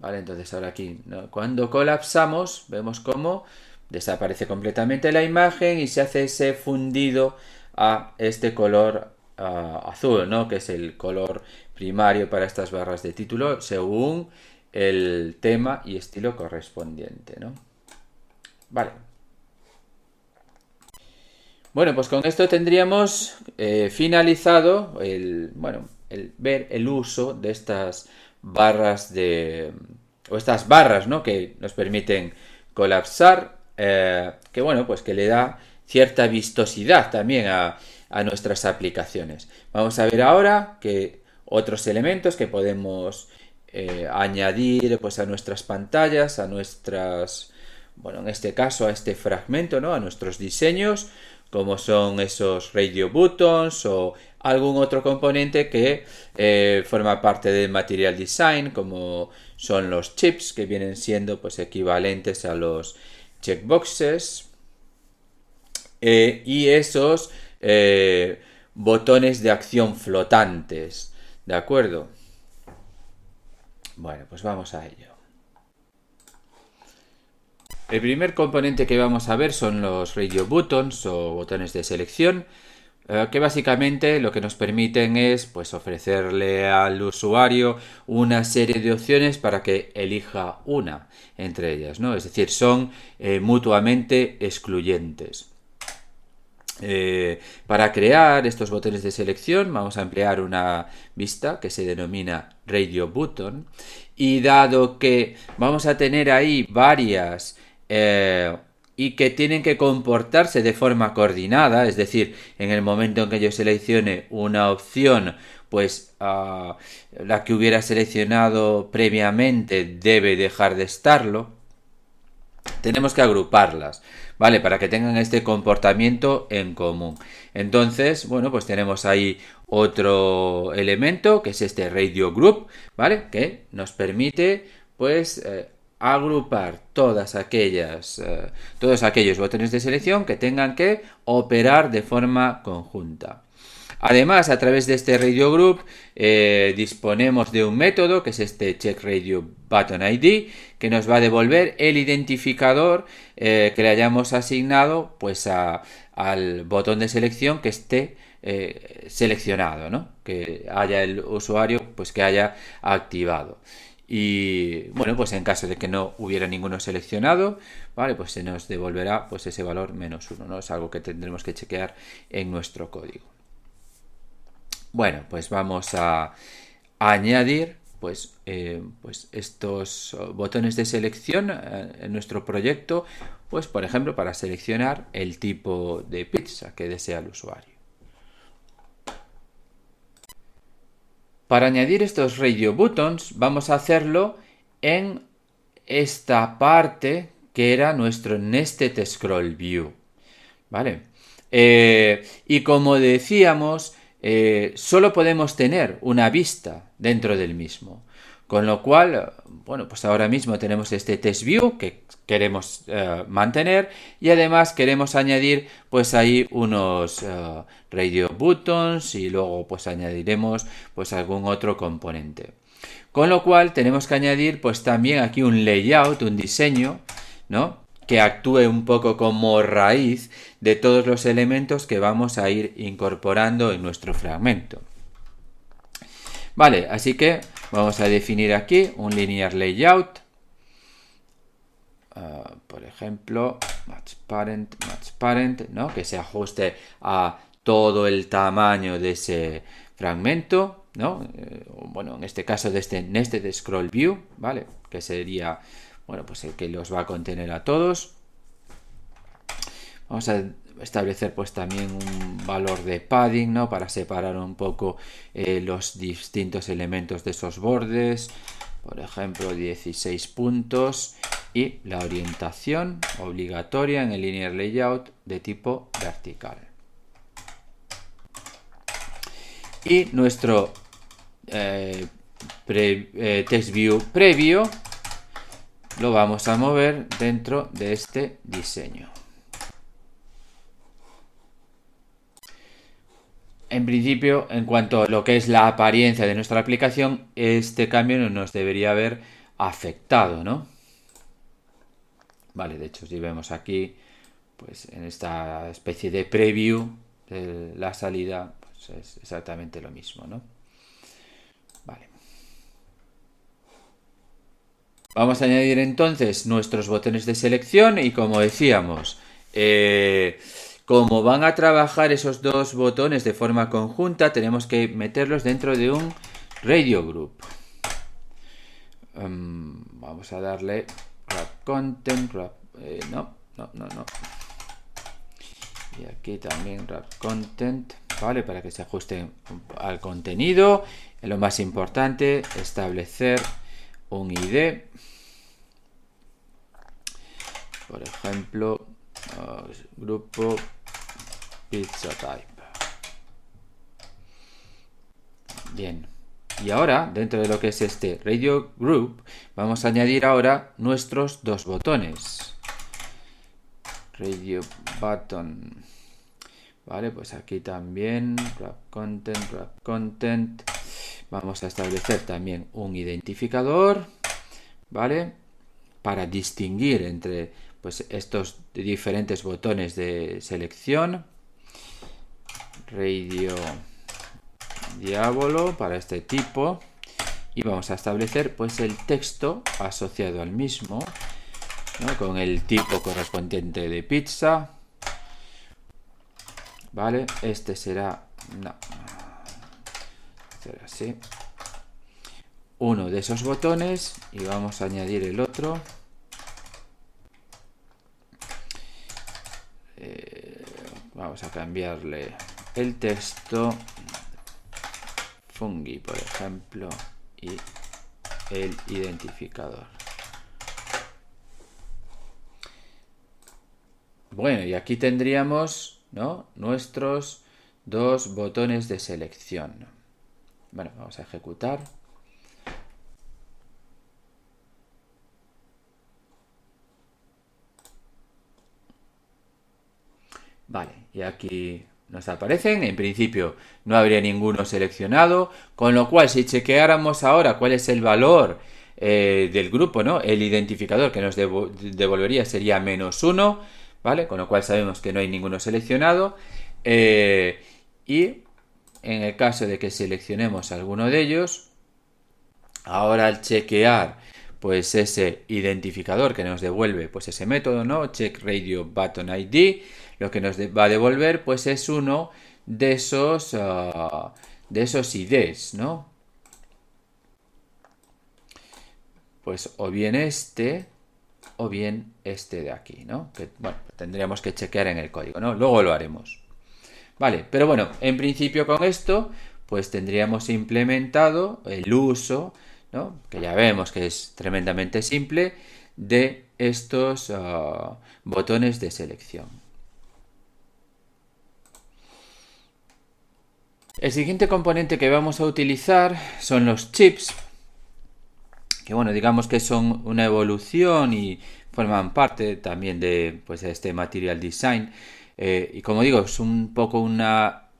Vale, entonces ahora aquí, ¿no? Cuando colapsamos, vemos cómo desaparece completamente la imagen y se hace ese fundido a este color azul, ¿no? Que es el color primario para estas barras de título según el tema y estilo correspondiente, ¿no? Vale. Bueno, pues con esto tendríamos finalizado el ver el uso de estas barras o estas barras, ¿no? Que nos permiten colapsar, que bueno, pues que le da cierta vistosidad también a nuestras aplicaciones. Vamos a ver ahora que otros elementos que podemos añadir pues a nuestras pantallas, a nuestras, bueno, en este caso a este fragmento, ¿no? A nuestros diseños, como son esos radio buttons o algún otro componente que forma parte del material design, como son los chips, que vienen siendo pues equivalentes a los checkboxes, y esos botones de acción flotantes, ¿de acuerdo? Bueno, pues vamos a ello. El primer componente que vamos a ver son los radio buttons o botones de selección, que básicamente lo que nos permiten es pues ofrecerle al usuario una serie de opciones para que elija una entre ellas, ¿no? Es decir, son mutuamente excluyentes. Para crear estos botones de selección vamos a emplear una vista que se denomina Radio Button, y dado que vamos a tener ahí varias y que tienen que comportarse de forma coordinada, es decir, en el momento en que yo seleccione una opción, pues la que hubiera seleccionado previamente debe dejar de estarlo. Tenemos que agruparlas, ¿vale? Para que tengan este comportamiento en común. Entonces, bueno, pues tenemos ahí otro elemento que es este radio group, ¿vale? Que nos permite, pues, agrupar todos aquellos botones de selección que tengan que operar de forma conjunta. Además, a través de este Radio Group disponemos de un método que es este checkRadioButtonID, que nos va a devolver el identificador que le hayamos asignado pues al botón de selección que esté seleccionado, ¿no? Que haya el usuario pues que haya activado. Y bueno, pues en caso de que no hubiera ninguno seleccionado, vale, pues se nos devolverá pues ese valor -1, ¿no? Es algo que tendremos que chequear en nuestro código. Bueno, pues vamos a añadir pues estos botones de selección en nuestro proyecto, pues por ejemplo para seleccionar el tipo de pizza que desea el usuario. Para añadir estos radio buttons vamos a hacerlo en esta parte que era nuestro Nested Scroll View, ¿vale? Y como decíamos, solo podemos tener una vista dentro del mismo, con lo cual, bueno, pues ahora mismo tenemos este test view que queremos mantener, y además queremos añadir pues ahí unos radio buttons, y luego pues añadiremos pues algún otro componente, con lo cual tenemos que añadir pues también aquí un layout, un diseño, ¿no? Que actúe un poco como raíz de todos los elementos que vamos a ir incorporando en nuestro fragmento. Vale, así que vamos a definir aquí un linear layout. Por ejemplo, match parent, ¿no? Que se ajuste a todo el tamaño de ese fragmento, ¿no? Bueno, en este caso de este Nested Scroll View, ¿vale? Que sería, bueno, pues el que los va a contener a todos. Vamos a establecer pues también un valor de padding, ¿no? Para separar un poco los distintos elementos de esos bordes. Por ejemplo, 16 puntos. Y la orientación obligatoria en el linear layout de tipo vertical. Y nuestro text view previo lo vamos a mover dentro de este diseño. En principio, en cuanto a lo que es la apariencia de nuestra aplicación, este cambio no nos debería haber afectado, ¿no? Vale, de hecho, si vemos aquí, pues en esta especie de preview de la salida, pues es exactamente lo mismo, ¿no? Vale. Vamos a añadir entonces nuestros botones de selección y como decíamos, como van a trabajar esos dos botones de forma conjunta, tenemos que meterlos dentro de un radio group. Vamos a darle wrap content, no. Y aquí también wrap content, ¿vale? Para que se ajuste al contenido. Lo más importante, establecer un ID. Por ejemplo, grupo pizza type. Bien. Y ahora, dentro de lo que es este radio group, vamos a añadir ahora nuestros dos botones. Radio button. Vale, pues aquí también wrap content. Vamos a establecer también un identificador, ¿vale? Para distinguir entre pues estos diferentes botones de selección. Radio diablo para este tipo. Y vamos a establecer pues el texto asociado al mismo, ¿no? Con el tipo correspondiente de pizza. Vale, este será, no, será así, uno de esos botones y vamos a añadir el otro. Vamos a cambiarle el texto, fungi por ejemplo, y el identificador. Bueno, y aquí tendríamos, ¿no?, nuestros dos botones de selección. Bueno, vamos a ejecutar. Vale, y aquí nos aparecen. En principio no habría ninguno seleccionado, con lo cual si chequeáramos ahora cuál es el valor del grupo, ¿no?, el identificador que nos devolvería sería -1, ¿vale? Con lo cual sabemos que no hay ninguno seleccionado. Y en el caso de que seleccionemos alguno de ellos, ahora al chequear pues ese identificador que nos devuelve pues ese método, ¿no?, check radio button ID, lo que nos va a devolver pues es uno de esos IDs, ¿no? Pues o bien este o bien este de aquí, ¿no? Que, bueno, tendríamos que chequear en el código, ¿no? Luego lo haremos. Vale, pero bueno, en principio con esto pues tendríamos implementado el uso, ¿no?, que ya vemos que es tremendamente simple, de estos botones de selección. El siguiente componente que vamos a utilizar son los chips, que bueno, digamos que son una evolución y forman parte también de pues, este Material Design. Y como digo, es un poco una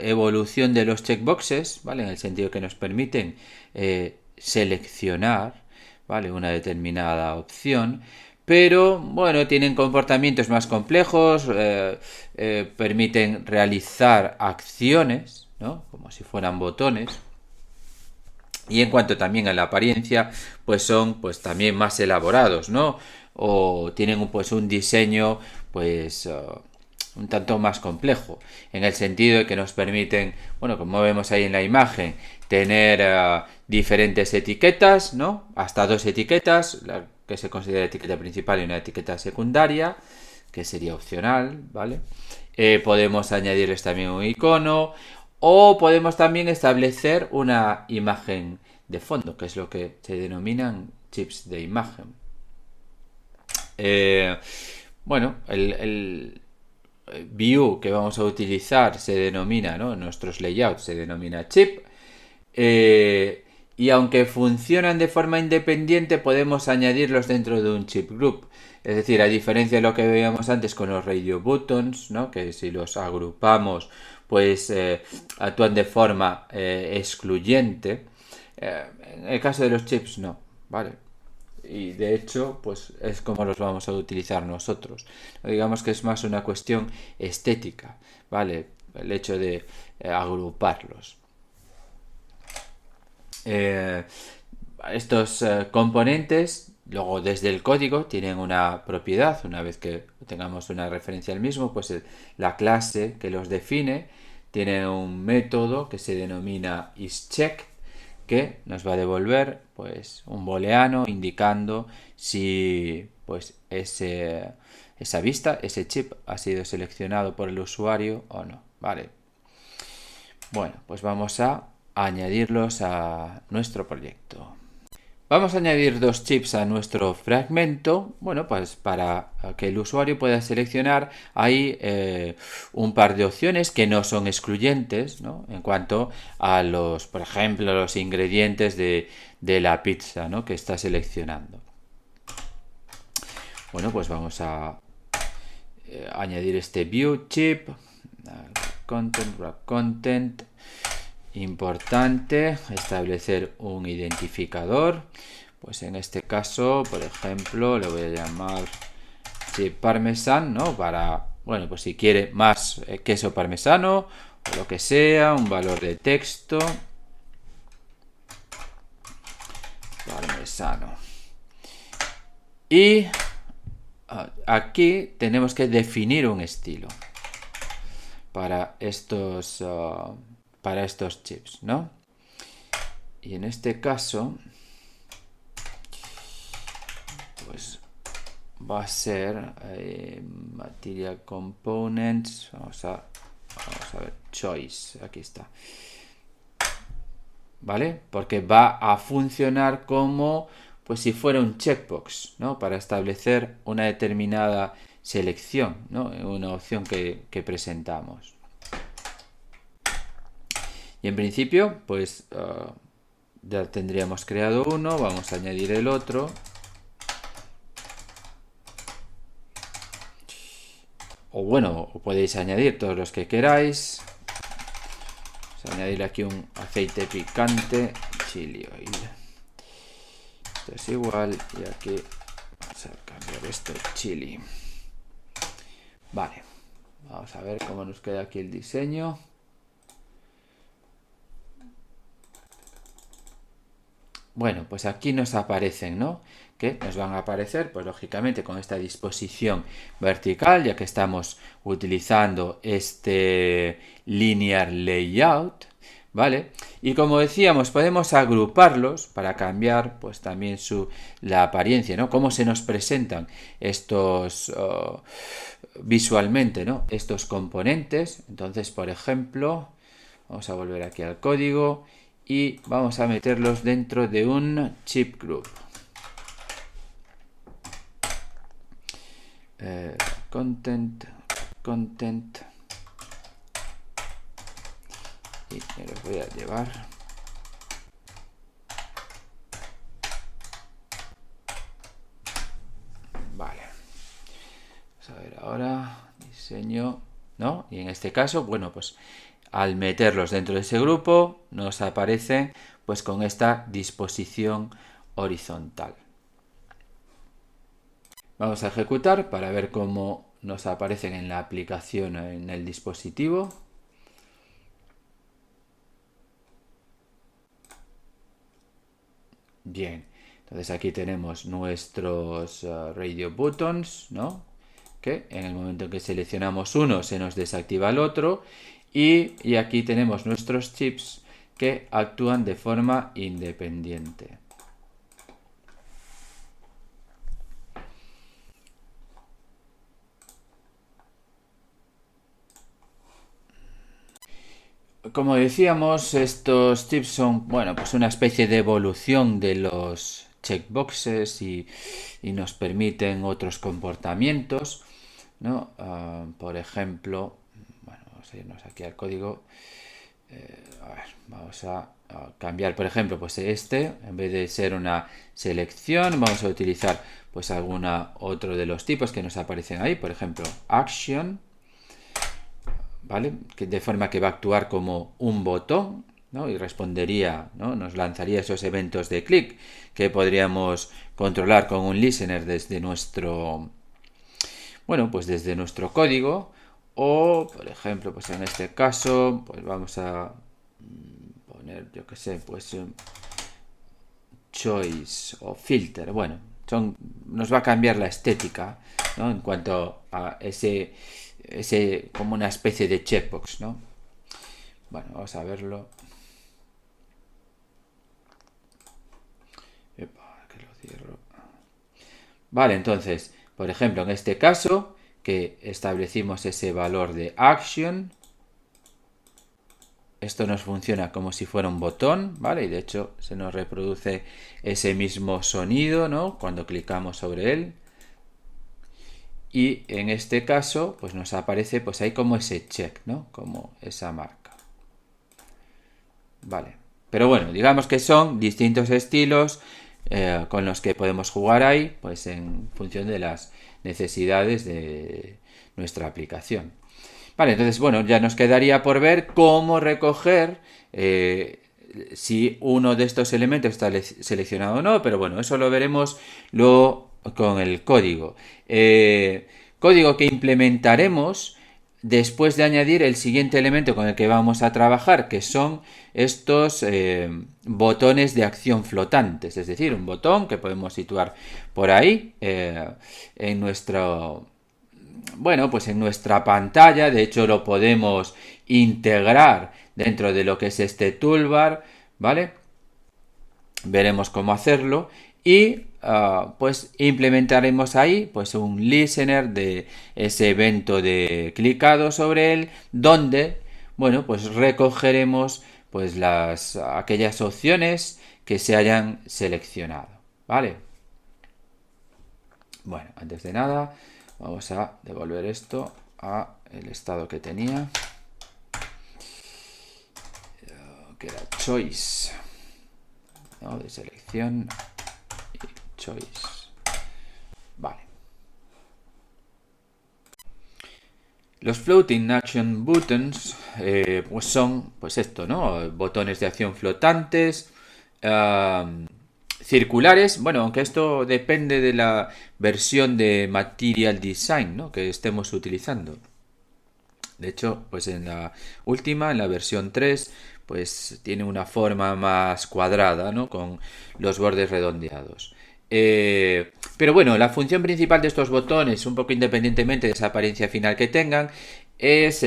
evolución de los checkboxes, ¿vale? En el sentido que nos permiten seleccionar, ¿vale?, una determinada opción, pero bueno, tienen comportamientos más complejos, permiten realizar acciones, ¿no?, como si fueran botones. Y en cuanto también a la apariencia, pues son pues también más elaborados, ¿no? O tienen pues un diseño pues un tanto más complejo, en el sentido de que nos permiten, bueno, como vemos ahí en la imagen, tener diferentes etiquetas, ¿no? Hasta 2 etiquetas, la que se considera etiqueta principal y una etiqueta secundaria, que sería opcional, ¿vale? Podemos añadirles también un icono o podemos también establecer una imagen de fondo, que es lo que se denominan chips de imagen. Bueno, el view que vamos a utilizar se denomina, ¿no? Nuestros layouts se denomina chip. Y aunque funcionan de forma independiente, podemos añadirlos dentro de un chip group. Es decir, a diferencia de lo que veíamos antes con los radio buttons, ¿no? Que si los agrupamos, pues actúan de forma excluyente. En el caso de los chips, no, ¿vale? Y de hecho, pues es como los vamos a utilizar nosotros. Digamos que es más una cuestión estética, ¿vale? El hecho de agruparlos. Estos componentes, luego desde el código, tienen una propiedad. Una vez que tengamos una referencia al mismo, pues la clase que los define tiene un método que se denomina isCheck, que nos va a devolver pues un booleano indicando si pues esa vista, ese chip ha sido seleccionado por el usuario o no. Vale. Bueno, pues vamos a añadirlos a nuestro proyecto. Vamos a añadir 2 chips a nuestro fragmento, bueno, pues para que el usuario pueda seleccionar ahí un par de opciones que no son excluyentes, ¿no? En cuanto a los, por ejemplo, los ingredientes de la pizza, ¿no? Que está seleccionando. Bueno, pues vamos a añadir este view chip, content. Importante establecer un identificador, pues en este caso, por ejemplo, le voy a llamar chip parmesan, ¿no? Para, bueno, pues si quiere más queso parmesano o lo que sea, un valor de texto parmesano. Y aquí tenemos que definir un estilo para estos chips, ¿no? Y en este caso, pues va a ser Material Components, vamos a ver, Choice, aquí está, ¿vale? Porque va a funcionar como, pues si fuera un checkbox, ¿no? Para establecer una determinada selección, ¿no? Una opción que presentamos. Y en principio, pues ya tendríamos creado uno, vamos a añadir el otro. O bueno, podéis añadir todos los que queráis. Vamos a añadir aquí un aceite picante, chili oil. Esto es igual y aquí vamos a cambiar esto, chili. Vale, vamos a ver cómo nos queda aquí el diseño. Bueno, pues aquí nos aparecen, ¿no? Que nos van a aparecer, pues lógicamente con esta disposición vertical, ya que estamos utilizando este linear layout, ¿vale? Y como decíamos, podemos agruparlos para cambiar, pues también la apariencia, ¿no? Cómo se nos presentan estos visualmente, ¿no? Estos componentes. Entonces, por ejemplo, vamos a volver aquí al código y vamos a meterlos dentro de un chip group. Content. Y me los voy a llevar. Vale. Vamos a ver ahora. Diseño. ¿No? Y en este caso, bueno, pues al meterlos dentro de ese grupo nos aparecen pues con esta disposición horizontal. Vamos a ejecutar para ver cómo nos aparecen en la aplicación en el dispositivo. Bien, entonces aquí tenemos nuestros radio buttons, ¿no? que en el momento en que seleccionamos uno se nos desactiva el otro, y aquí tenemos nuestros chips que actúan de forma independiente. Como decíamos, estos chips son, bueno, pues una especie de evolución de los checkboxes y nos permiten otros comportamientos, ¿no? Por ejemplo, bueno, vamos a irnos aquí al código. A ver, vamos a cambiar, por ejemplo, pues este, en vez de ser una selección, vamos a utilizar pues alguna otro de los tipos que nos aparecen ahí, por ejemplo, action, ¿vale? De forma que va a actuar como un botón, ¿no? Y respondería, ¿no? Nos lanzaría esos eventos de clic que podríamos controlar con un listener desde nuestro, bueno, pues desde nuestro código. O, por ejemplo, pues en este caso, pues vamos a poner, yo que sé, pues choice o filter. Bueno, nos va a cambiar la estética, ¿no? En cuanto a ese como una especie de checkbox, ¿no? Bueno, vamos a verlo. Epa, que lo cierro. Vale, entonces, por ejemplo, en este caso, que establecimos ese valor de action, esto nos funciona como si fuera un botón, ¿vale? Y de hecho se nos reproduce ese mismo sonido, ¿no? Cuando clicamos sobre él. Y en este caso, pues nos aparece pues ahí como ese check, ¿no? Como esa marca. Vale. Pero bueno, digamos que son distintos estilos con los que podemos jugar ahí, pues en función de las necesidades de nuestra aplicación. Vale, entonces, bueno, ya nos quedaría por ver cómo recoger si uno de estos elementos está seleccionado o no, pero bueno, eso lo veremos luego con el código. Código que implementaremos después de añadir el siguiente elemento con el que vamos a trabajar, que son estos botones de acción flotantes, es decir, un botón que podemos situar por ahí en nuestro... Bueno, pues en nuestra pantalla, de hecho lo podemos integrar dentro de lo que es este toolbar, ¿vale? Veremos cómo hacerlo y pues implementaremos ahí pues un listener de ese evento de clicado sobre él, donde, bueno, pues recogeremos pues aquellas opciones que se hayan seleccionado, ¿vale? Bueno, antes de nada vamos a devolver esto a el estado que tenía, que era choice, ¿no? De selección y choice. Vale. Los floating action buttons pues son pues esto, ¿no? Botones de acción flotantes, circulares, bueno, aunque esto depende de la versión de Material Design, ¿no? Que estemos utilizando. De hecho, pues en la última, en la versión 3, pues tiene una forma más cuadrada, ¿no? Con los bordes redondeados. Pero bueno, la función principal de estos botones, un poco independientemente de esa apariencia final que tengan, es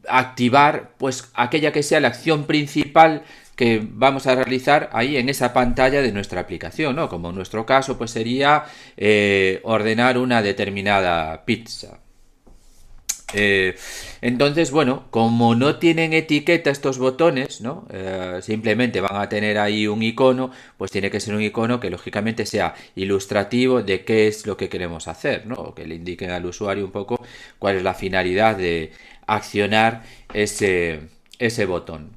activar pues aquella que sea la acción principal que vamos a realizar ahí en esa pantalla de nuestra aplicación, ¿no? Como en nuestro caso, pues sería ordenar una determinada pizza. Entonces, bueno, como no tienen etiqueta estos botones, ¿no? Simplemente van a tener ahí un icono, pues tiene que ser un icono que lógicamente sea ilustrativo de qué es lo que queremos hacer, ¿no? O que le indiquen al usuario un poco cuál es la finalidad de accionar ese botón.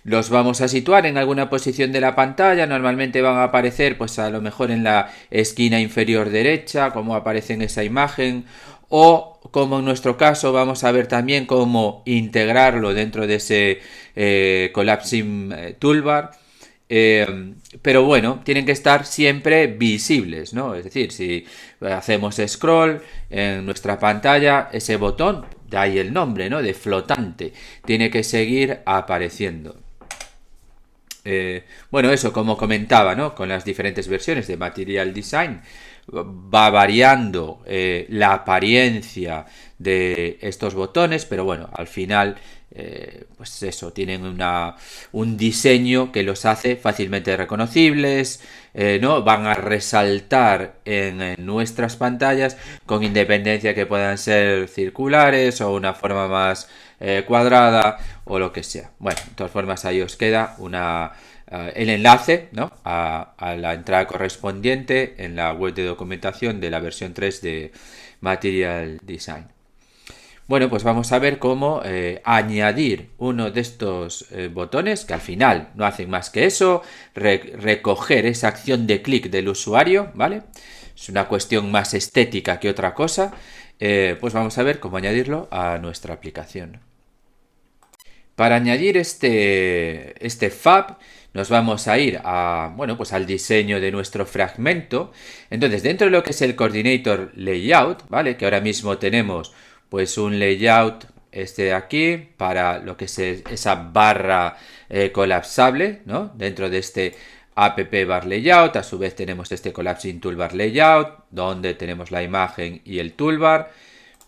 Los vamos a situar en alguna posición de la pantalla, normalmente van a aparecer pues a lo mejor en la esquina inferior derecha, como aparece en esa imagen, o como en nuestro caso vamos a ver también cómo integrarlo dentro de ese collapsing toolbar. Pero bueno, tienen que estar siempre visibles, ¿no? Es decir, si hacemos scroll en nuestra pantalla, ese botón, de ahí el nombre, ¿no? De flotante, tiene que seguir apareciendo. Bueno, eso como comentaba, ¿no? Con las diferentes versiones de Material Design, va variando la apariencia de estos botones, pero bueno, al final pues eso, tienen un diseño que los hace fácilmente reconocibles, ¿no? Van a resaltar en nuestras pantallas con independencia que puedan ser circulares o una forma más cuadrada o lo que sea. Bueno, de todas formas ahí os queda el enlace, ¿no? a la entrada correspondiente en la web de documentación de la versión 3 de Material Design. Bueno, pues vamos a ver cómo añadir uno de estos botones que al final no hacen más que eso, recoger esa acción de clic del usuario, ¿vale? Es una cuestión más estética que otra cosa. Pues vamos a ver cómo añadirlo a nuestra aplicación. Para añadir este fab nos vamos a ir pues al diseño de nuestro fragmento. Entonces, dentro de lo que es el Coordinator Layout, ¿vale? Que ahora mismo tenemos pues un layout de aquí para lo que es esa barra colapsable, ¿no? Dentro de este app bar layout, a su vez tenemos este collapsing toolbar layout, donde tenemos la imagen y el toolbar.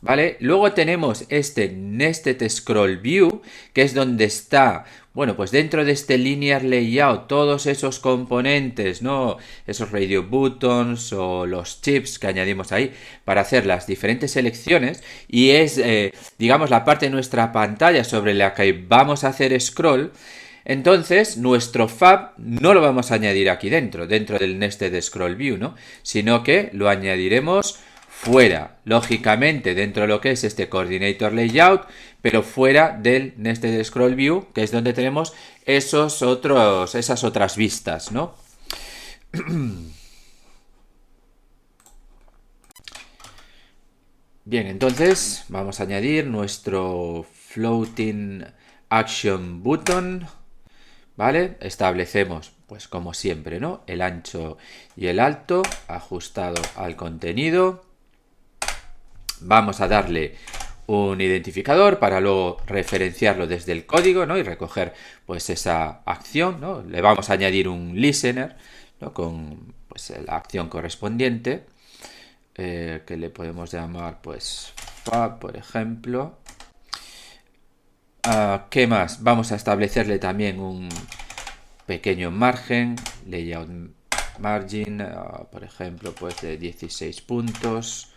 ¿Vale? Luego tenemos este Nested Scroll View, que es donde está, bueno, pues dentro de este Linear Layout, todos esos componentes, ¿no? Esos radio buttons o los chips que añadimos ahí para hacer las diferentes selecciones. Y es, digamos, la parte de nuestra pantalla sobre la que vamos a hacer scroll. Entonces, nuestro fab no lo vamos a añadir aquí dentro del Nested Scroll View, ¿no? Sino que lo añadiremos fuera, lógicamente dentro de lo que es este Coordinator Layout, pero fuera del Nested Scroll View, que es donde tenemos esas otras vistas, ¿no? Bien, entonces vamos a añadir nuestro Floating Action Button, ¿vale? Establecemos, pues como siempre, ¿no? El ancho y el alto ajustado al contenido. Vamos a darle un identificador para luego referenciarlo desde el código, ¿no? Y recoger pues esa acción, ¿no? Le vamos a añadir un listener, ¿no? Con pues la acción correspondiente, que le podemos llamar pues fab, por ejemplo. ¿Qué más? Vamos a establecerle también un pequeño margen, layout margin, por ejemplo, pues de 16 puntos.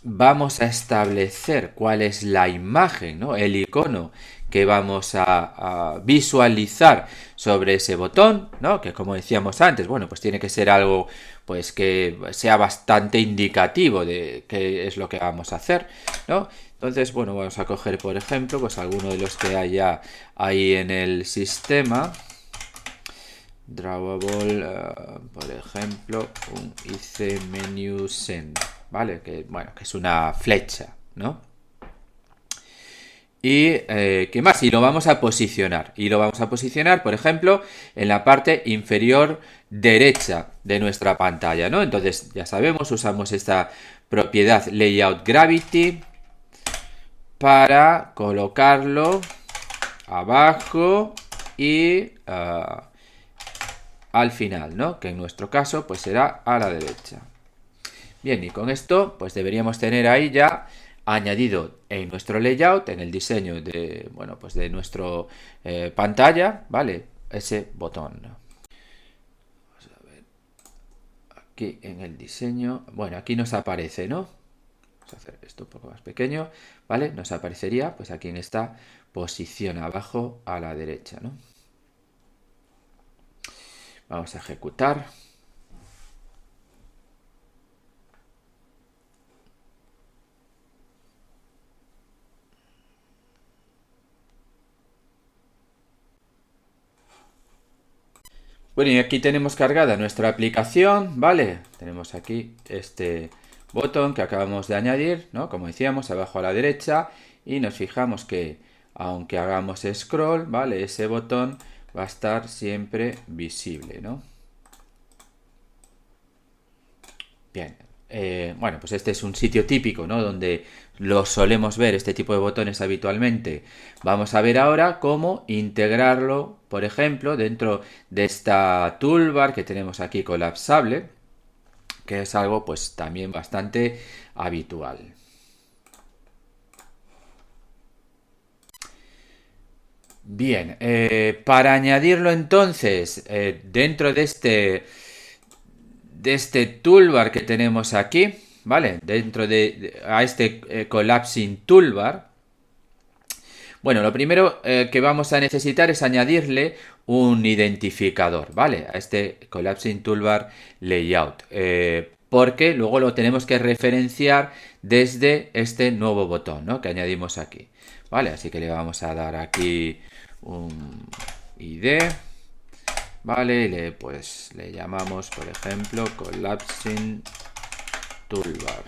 Vamos a establecer cuál es la imagen, ¿no? El icono que vamos a visualizar sobre ese botón, ¿no? Que como decíamos antes, bueno, pues tiene que ser algo pues que sea bastante indicativo de qué es lo que vamos a hacer, ¿no? Entonces, bueno, vamos a coger, por ejemplo, pues alguno de los que haya ahí en el sistema. Drawable, por ejemplo, un IC menu send, ¿vale? Que, bueno, que es una flecha, ¿no? Y, ¿qué más? Y lo vamos a posicionar. Y lo vamos a posicionar, por ejemplo, en la parte inferior derecha de nuestra pantalla, ¿no? Entonces, ya sabemos, usamos esta propiedad Layout Gravity para colocarlo abajo y al final, ¿no? Que en nuestro caso pues será a la derecha. Bien, y con esto pues deberíamos tener ahí ya añadido en nuestro layout, en el diseño de, bueno, pues de nuestro pantalla, ¿vale? Ese botón. Vamos a ver. Aquí en el diseño, bueno, aquí nos aparece, ¿no? Vamos a hacer esto un poco más pequeño, ¿vale? Nos aparecería pues aquí en esta posición abajo a la derecha, ¿no? Vamos a ejecutar. Bueno, y aquí tenemos cargada nuestra aplicación, ¿vale? Tenemos aquí este botón que acabamos de añadir, ¿no? Como decíamos, abajo a la derecha, y nos fijamos que aunque hagamos scroll, ¿vale? Ese botón va a estar siempre visible, ¿no? Bien, bueno, pues este es un sitio típico, ¿no? Donde lo solemos ver, este tipo de botones habitualmente. Vamos a ver ahora cómo integrarlo, por ejemplo, dentro de esta toolbar que tenemos aquí colapsable, que es algo pues también bastante habitual. Bien, para añadirlo entonces dentro de este toolbar que tenemos aquí, ¿vale? Dentro a este collapsing toolbar, bueno, lo primero que vamos a necesitar es añadirle un identificador, ¿vale? A este collapsing toolbar layout, porque luego lo tenemos que referenciar desde este nuevo botón, ¿no? Que añadimos aquí, ¿vale? Así que le vamos a dar aquí un ID, ¿vale? Pues le llamamos, por ejemplo, collapsing toolbar.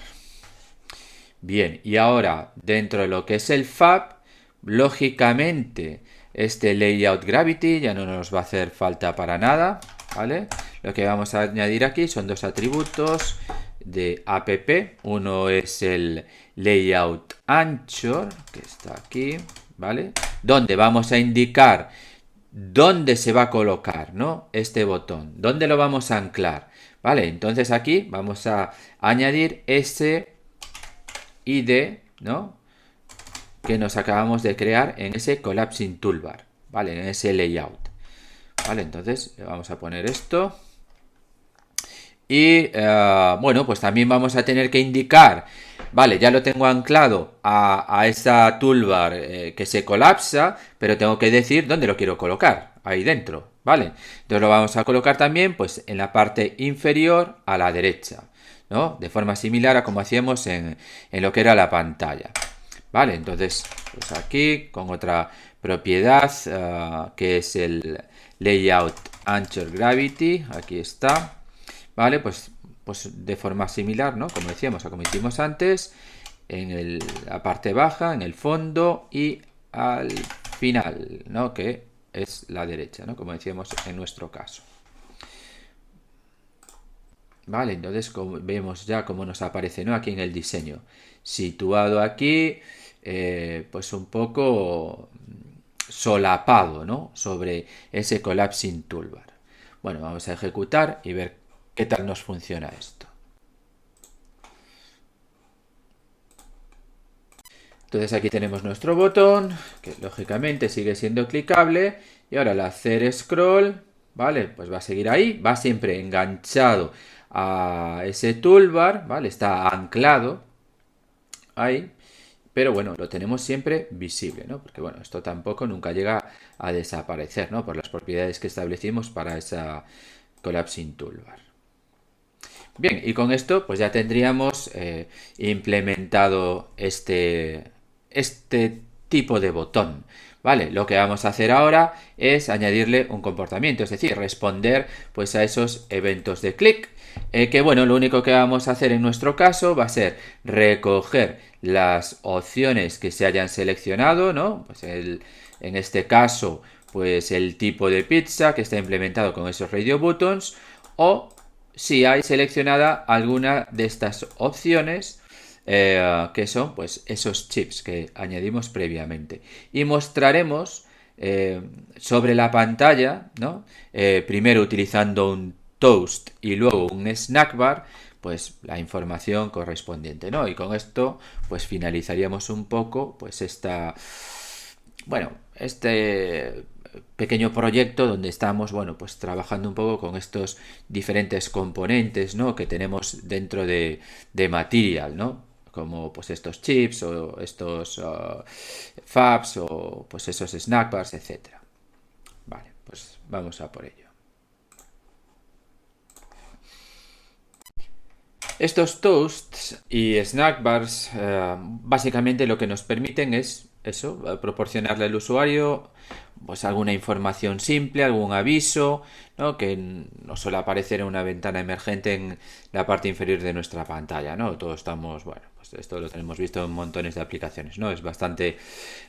Bien, y ahora dentro de lo que es el fab, lógicamente este layout gravity ya no nos va a hacer falta para nada, ¿vale? Lo que vamos a añadir aquí son dos atributos de app. Uno es el layout anchor, que está aquí, ¿vale? Donde vamos a indicar dónde se va a colocar, ¿no? Este botón, dónde lo vamos a anclar, ¿vale? Entonces aquí vamos a añadir ese ID, ¿no? Que nos acabamos de crear en ese collapsing toolbar, ¿vale? En ese layout, ¿vale? Entonces le vamos a poner esto. Y bueno, pues también vamos a tener que indicar, vale, ya lo tengo anclado a esa toolbar que se colapsa, pero tengo que decir dónde lo quiero colocar, ahí dentro, ¿vale? Entonces lo vamos a colocar también pues en la parte inferior a la derecha, ¿no? De forma similar a como hacíamos en lo que era la pantalla, ¿vale? Entonces, pues aquí con otra propiedad que es el layout anchor gravity, aquí está. ¿Vale? Pues de forma similar, ¿no? Como decíamos, o como hicimos antes, en la parte baja, en el fondo y al final, ¿no? Que es la derecha, ¿no? Como decíamos en nuestro caso. Vale, entonces vemos ya cómo nos aparece, ¿no? Aquí en el diseño. Situado aquí, pues un poco solapado, ¿no? Sobre ese collapsing toolbar. Bueno, vamos a ejecutar y ver qué tal nos funciona esto. Entonces aquí tenemos nuestro botón, que lógicamente sigue siendo clicable. Y ahora al hacer scroll, ¿vale? Pues va a seguir ahí, va siempre enganchado a ese toolbar, ¿vale? Está anclado ahí. Pero bueno, lo tenemos siempre visible, ¿no? Porque bueno, esto tampoco nunca llega a desaparecer, ¿no? Por las propiedades que establecimos para esa collapsing toolbar. Bien, y con esto pues ya tendríamos implementado este tipo de botón, ¿vale? Lo que vamos a hacer ahora es añadirle un comportamiento, es decir, responder pues a esos eventos de clic, que bueno, lo único que vamos a hacer en nuestro caso va a ser recoger las opciones que se hayan seleccionado, ¿no? Pues en este caso, pues el tipo de pizza que está implementado con esos radio buttons, o si hay seleccionada alguna de estas opciones que son pues esos chips que añadimos previamente, y mostraremos sobre la pantalla, ¿no? Primero utilizando un toast y luego un snack bar, pues la información correspondiente, ¿no? Y con esto pues finalizaríamos un poco pues este pequeño proyecto donde estamos, bueno, pues trabajando un poco con estos diferentes componentes, ¿no? Que tenemos dentro de Material, ¿no? Como pues estos chips o estos fabs o pues esos snack bars, etcétera. Vale, pues vamos a por ello. Estos toasts y snack bars básicamente lo que nos permiten es eso, proporcionarle al usuario pues alguna información simple, algún aviso, ¿no? Que nos suele aparecer en una ventana emergente en la parte inferior de nuestra pantalla, ¿no? Todos estamos, bueno, pues esto lo tenemos visto en montones de aplicaciones, ¿no? Es bastante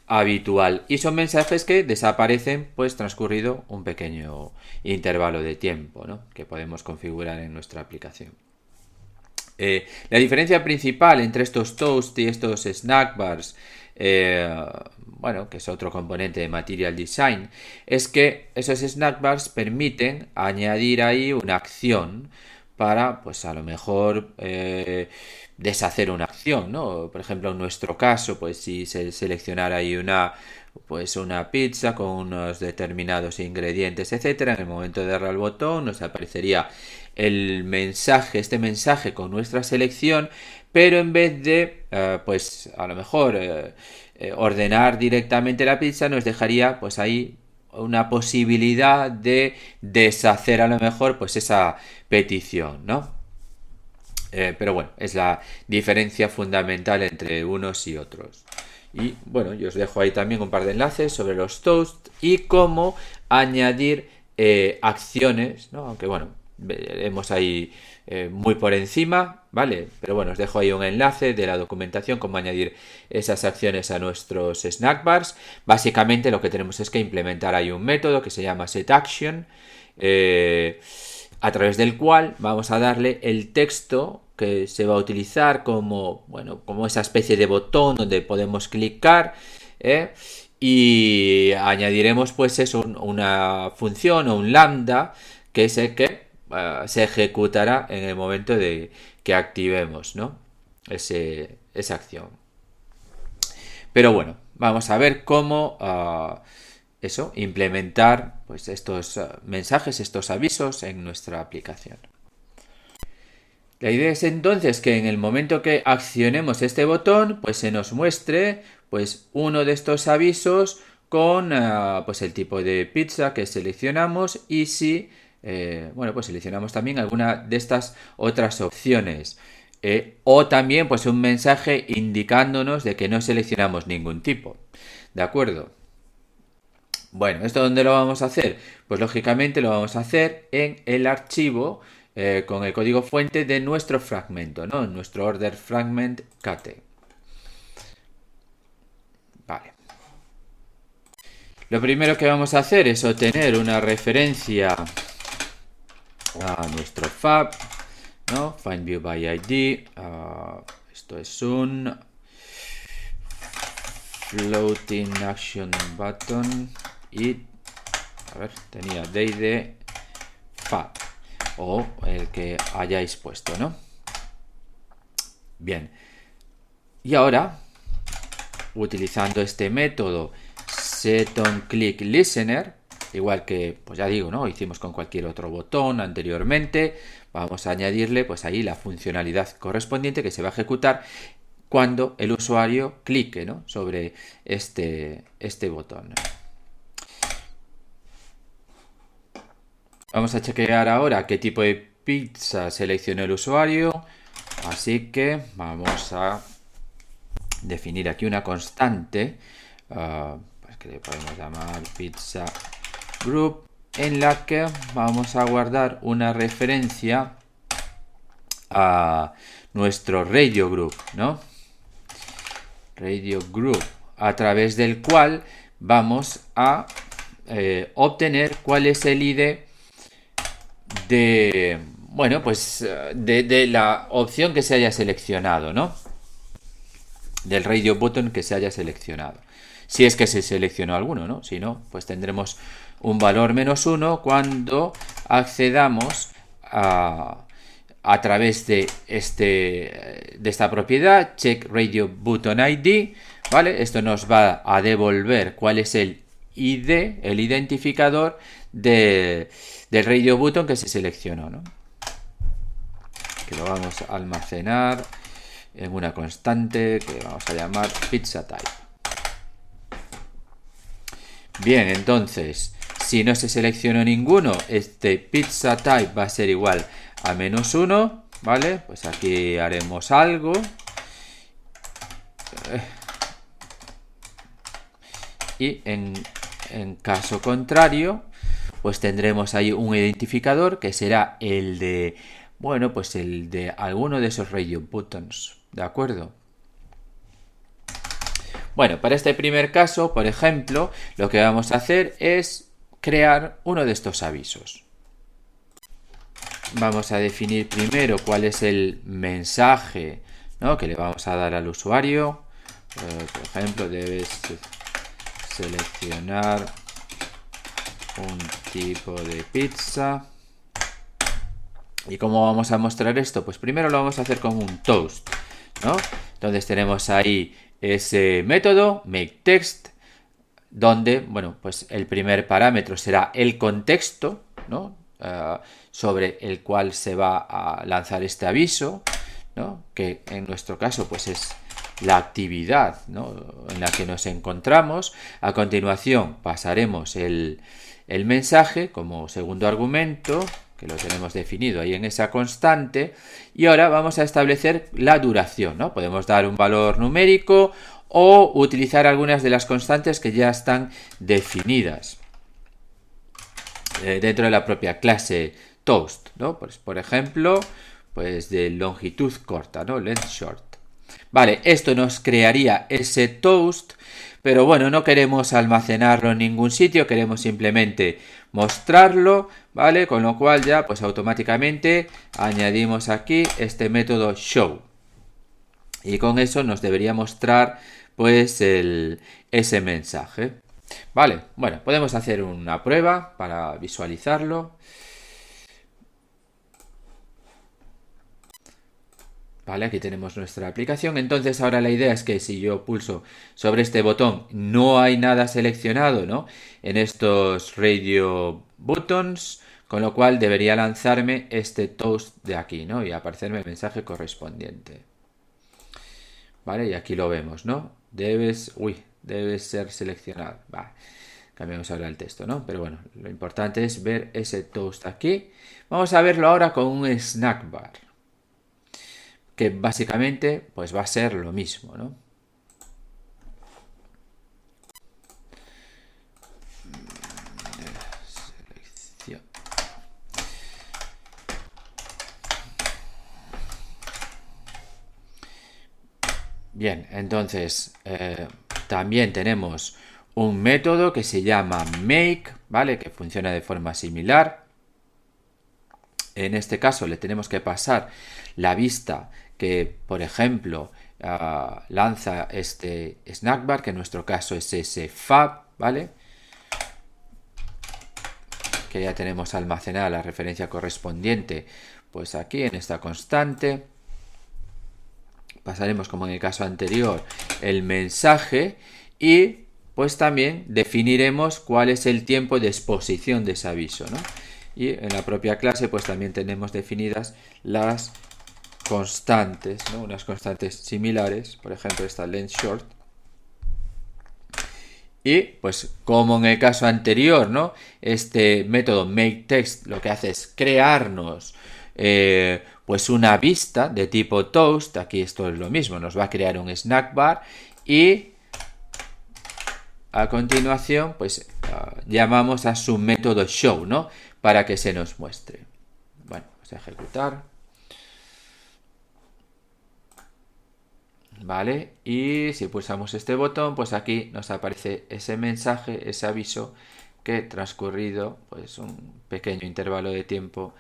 habitual. Y son mensajes que desaparecen pues transcurrido un pequeño intervalo de tiempo, ¿no? Que podemos configurar en nuestra aplicación. La diferencia principal entre estos toast y estos snack bars, bueno, que es otro componente de Material Design, es que esos snack bars permiten añadir ahí una acción para, pues a lo mejor, deshacer una acción, ¿no? Por ejemplo, en nuestro caso, pues si se seleccionara ahí una pizza con unos determinados ingredientes, etcétera, en el momento de darle al botón nos aparecería este mensaje con nuestra selección, pero en vez de, pues a lo mejor ordenar directamente la pizza, nos dejaría pues ahí una posibilidad de deshacer a lo mejor pues esa petición, ¿no? Pero bueno, es la diferencia fundamental entre unos y otros. Y bueno, yo os dejo ahí también un par de enlaces sobre los toasts y cómo añadir acciones, ¿no? Aunque bueno, veremos ahí muy por encima, ¿vale? Pero bueno, os dejo ahí un enlace de la documentación, cómo añadir esas acciones a nuestros snack bars. Básicamente lo que tenemos es que implementar ahí un método que se llama setAction, a través del cual vamos a darle el texto que se va a utilizar como, bueno, como esa especie de botón donde podemos clicar, y añadiremos pues eso, una función o un lambda que es el que se ejecutará en el momento de que activemos, ¿no? esa acción. Pero bueno, vamos a ver cómo implementar pues estos mensajes, estos avisos en nuestra aplicación. La idea es entonces que en el momento que accionemos este botón, pues se nos muestre pues uno de estos avisos con pues el tipo de pizza que seleccionamos y si bueno, pues seleccionamos también alguna de estas otras opciones. O también pues un mensaje indicándonos de que no seleccionamos ningún tipo. ¿De acuerdo? Bueno, ¿esto dónde lo vamos a hacer? Pues lógicamente lo vamos a hacer en el archivo con el código fuente de nuestro fragmento, ¿no? Nuestro order fragment kate. Vale. Lo primero que vamos a hacer es obtener una referencia a nuestro fab, ¿no? Find view by ID. Esto es un floating action button y a ver, tenía DD fab o el que hayáis puesto, ¿no? Bien. Y ahora, utilizando este método setOnClickListener, igual que, pues ya digo, ¿no? Hicimos con cualquier otro botón anteriormente, vamos a añadirle pues ahí la funcionalidad correspondiente que se va a ejecutar cuando el usuario clique, ¿no? sobre este botón. Vamos a chequear ahora qué tipo de pizza seleccionó el usuario, así que vamos a definir aquí una constante pues que le podemos llamar pizza group, en la que vamos a guardar una referencia a nuestro radio group, ¿no? Radio group, a través del cual vamos a obtener cuál es el ID de, bueno, pues de la opción que se haya seleccionado, ¿no? Del radio button que se haya seleccionado. Si es que se seleccionó alguno, ¿no? Si no, pues tendremos un valor -1 cuando accedamos a través de esta propiedad check radio button ID, ¿vale? Esto nos va a devolver cuál es el ID, el identificador del radio button que se seleccionó, ¿no? Que lo vamos a almacenar en una constante que vamos a llamar pizza type. Bien, entonces, si no se seleccionó ninguno, este pizza type va a ser igual a -1, ¿vale? Pues aquí haremos algo. Y en caso contrario, pues tendremos ahí un identificador que será el de, bueno, pues el de alguno de esos radio buttons, ¿de acuerdo? Bueno, para este primer caso, por ejemplo, lo que vamos a hacer es crear uno de estos avisos. vamos a definir primero cuál es el mensaje, ¿no?, que le vamos a dar al usuario. Por ejemplo, debes seleccionar un tipo de pizza. ¿Y cómo vamos a mostrar esto? Pues primero lo vamos a hacer con un toast, ¿no? Entonces tenemos ahí ese método, makeText, donde, bueno, pues el primer parámetro será el contexto, ¿no?, sobre el cual se va a lanzar este aviso, ¿no?, que en nuestro caso pues es la actividad, ¿no?, en la que nos encontramos. A continuación pasaremos el mensaje como segundo argumento, que lo tenemos definido ahí en esa constante, y ahora vamos a establecer la duración, ¿no? Podemos dar un valor numérico o utilizar algunas de las constantes que ya están definidas dentro de la propia clase toast, ¿no? Pues, por ejemplo, pues de longitud corta, ¿no? Length short. Vale, esto nos crearía ese toast, pero bueno, no queremos almacenarlo en ningún sitio, queremos simplemente mostrarlo, ¿vale? Con lo cual ya pues automáticamente añadimos aquí este método show. Y con eso nos debería mostrar pues ese mensaje. Vale, bueno, podemos hacer una prueba para visualizarlo. Vale, aquí tenemos nuestra aplicación. Entonces ahora la idea es que si yo pulso sobre este botón no hay nada seleccionado, ¿no?, en estos radio buttons, con lo cual debería lanzarme este toast de aquí, ¿no?, y aparecerme el mensaje correspondiente. Vale, y aquí lo vemos, ¿no? Debes ser seleccionado. Vale, cambiamos ahora el texto, ¿no? Pero bueno, lo importante es ver ese toast aquí. Vamos a verlo ahora con un snack bar, que básicamente pues va a ser lo mismo, ¿no? Selección. Bien, entonces también tenemos un método que se llama make, ¿vale?, que funciona de forma similar. En este caso le tenemos que pasar la vista que, por ejemplo, lanza este snack bar, que en nuestro caso es ese fab, ¿vale?, que ya tenemos almacenada la referencia correspondiente pues aquí en esta constante. Pasaremos, como en el caso anterior, el mensaje y pues también definiremos cuál es el tiempo de exposición de ese aviso, ¿no? Y en la propia clase pues también tenemos definidas las constantes, ¿no?, unas constantes similares, por ejemplo esta length short. Y pues como en el caso anterior, ¿no?, este método makeText lo que hace es crearnos pues una vista de tipo toast. Aquí esto es lo mismo, nos va a crear un snack bar y a continuación pues llamamos a su método show, ¿no?, para que se nos muestre. Bueno, vamos a ejecutar. Vale, y si pulsamos este botón pues aquí nos aparece ese mensaje, ese aviso, que transcurrido pues un pequeño intervalo de tiempo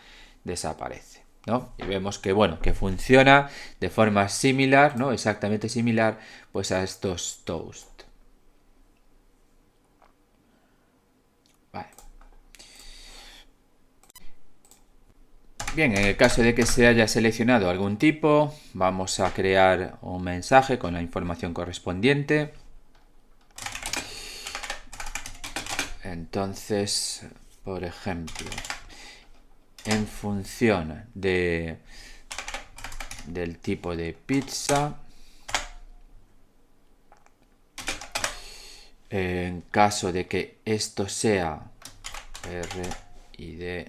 desaparece, ¿no? Y vemos que, bueno, que funciona de forma similar, ¿no?, exactamente similar pues a estos toast. Vale. Bien, en el caso de que se haya seleccionado algún tipo, vamos a crear un mensaje con la información correspondiente. Entonces, por ejemplo, en función del tipo de pizza, en caso de que esto sea RID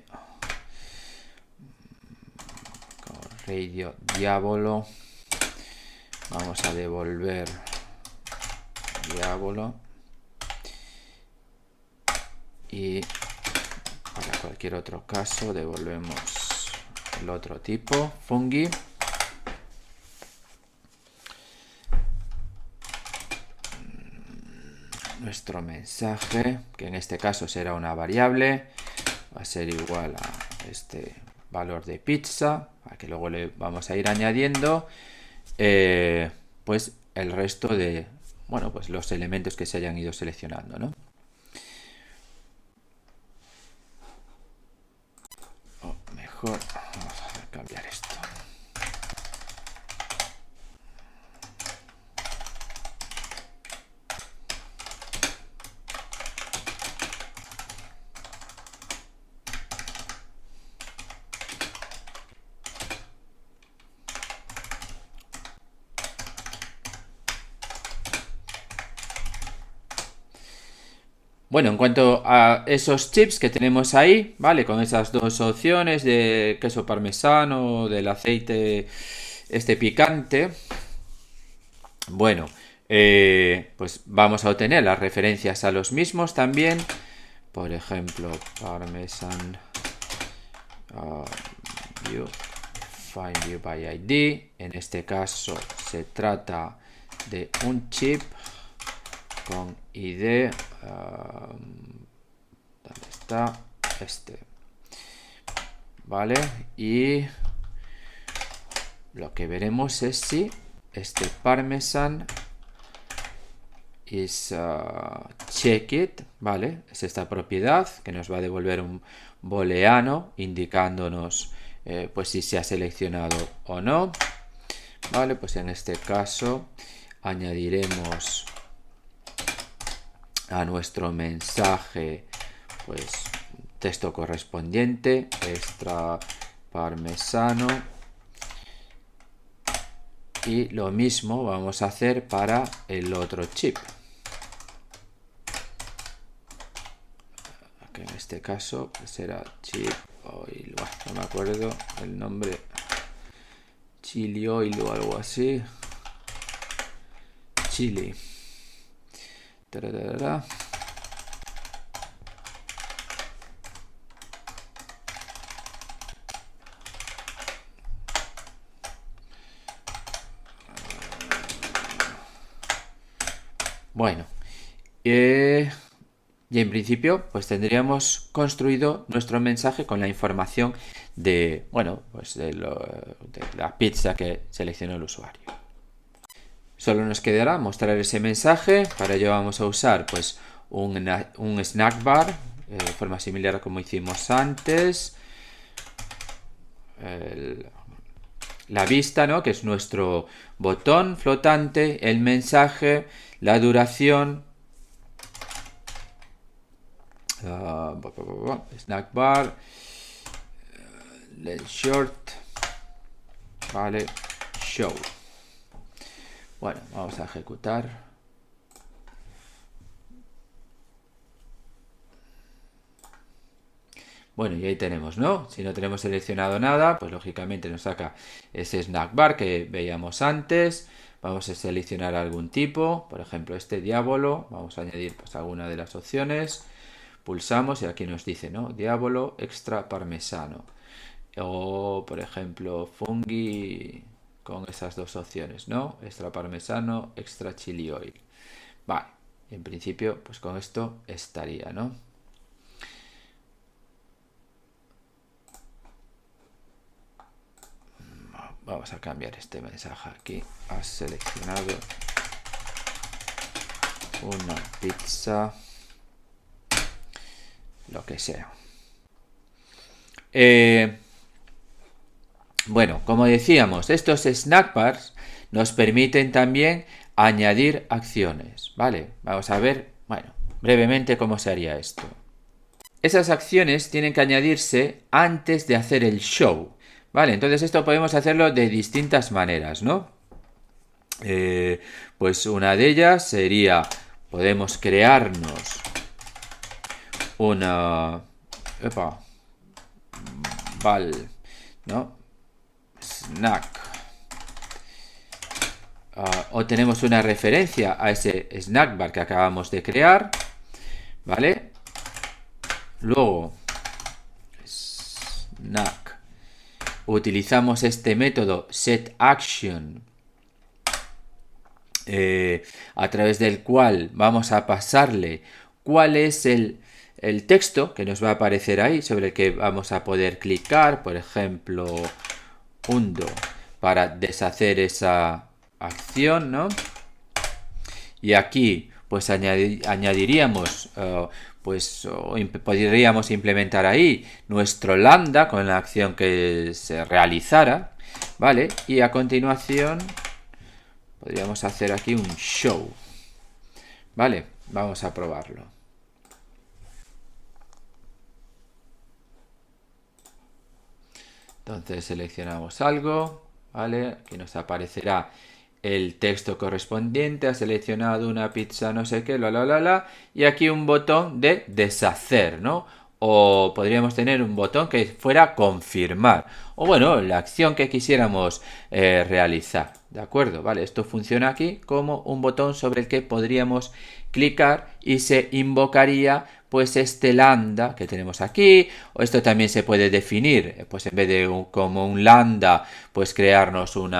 Radio Diabolo, vamos a devolver Diabolo, y para cualquier otro caso devolvemos el otro tipo, fungi. Nuestro mensaje, que en este caso será una variable, va a ser igual a este valor de pizza, que luego le vamos a ir añadiendo pues el resto de, bueno, pues los elementos que se hayan ido seleccionando, ¿no? O mejor, vamos a cambiar esto. Bueno, en cuanto a esos chips que tenemos ahí, ¿vale? Con esas dos opciones de queso parmesano, del aceite este picante, bueno, pues vamos a obtener las referencias a los mismos también. Por ejemplo, parmesan view, find view by ID. En este caso se trata de un chip con ID. ¿Dónde está? Este. Vale, y lo que veremos es si este parmesan is checked, ¿vale? Es esta propiedad que nos va a devolver un booleano indicándonos pues si se ha seleccionado o no. Vale, pues en este caso añadiremos a nuestro mensaje pues texto correspondiente, extra parmesano, y lo mismo vamos a hacer para el otro chip, que en este caso será chip oil, no me acuerdo el nombre, chili oil o algo así, chili. Tararara. Bueno, y en principio pues tendríamos construido nuestro mensaje con la información de, bueno, pues de la pizza que seleccionó el usuario. Solo nos quedará mostrar ese mensaje. Para ello vamos a usar pues un snack bar de forma similar a como hicimos antes. La vista, ¿no? Que es nuestro botón flotante, el mensaje, la duración, snack bar, length short, vale, show. Bueno, vamos a ejecutar. Bueno, y ahí tenemos, ¿no? Si no tenemos seleccionado nada, pues lógicamente nos saca ese snack bar que veíamos antes. Vamos a seleccionar algún tipo, por ejemplo este diabolo. Vamos a añadir pues alguna de las opciones. Pulsamos y aquí nos dice, ¿no? Diabolo extra parmesano. O, por ejemplo, fungi con esas dos opciones, ¿no? Extra parmesano, extra chili oil. Vale, en principio, pues con esto estaría, ¿no? Vamos a cambiar este mensaje aquí. Has seleccionado una pizza, lo que sea. Bueno, como decíamos, estos snack bars nos permiten también añadir acciones, ¿vale? Vamos a ver, bueno, brevemente cómo se haría esto. Esas acciones tienen que añadirse antes de hacer el show, ¿vale? Entonces esto podemos hacerlo de distintas maneras, ¿no? Pues una de ellas sería, podemos crearnos una... ¿no? Snack. O tenemos una referencia a ese snack bar que acabamos de crear, ¿vale? Luego, snack. Utilizamos este método setAction, a través del cual vamos a pasarle cuál es el el texto que nos va a aparecer ahí, sobre el que vamos a poder clicar, por ejemplo, undo, para deshacer esa acción, ¿no? Y aquí pues añadiríamos, podríamos implementar ahí nuestro lambda con la acción que se realizara, ¿vale? Y a continuación podríamos hacer aquí un show, ¿vale? Vamos a probarlo. Entonces seleccionamos algo, ¿vale? Aquí nos aparecerá el texto correspondiente, ha seleccionado una pizza no sé qué, y aquí un botón de deshacer, ¿no? O podríamos tener un botón que fuera confirmar, o bueno, la acción que quisiéramos realizar, ¿de acuerdo? Vale, esto funciona aquí como un botón sobre el que podríamos clicar y se invocaría pues este lambda que tenemos aquí, o esto también se puede definir, pues en vez de como un lambda, pues crearnos un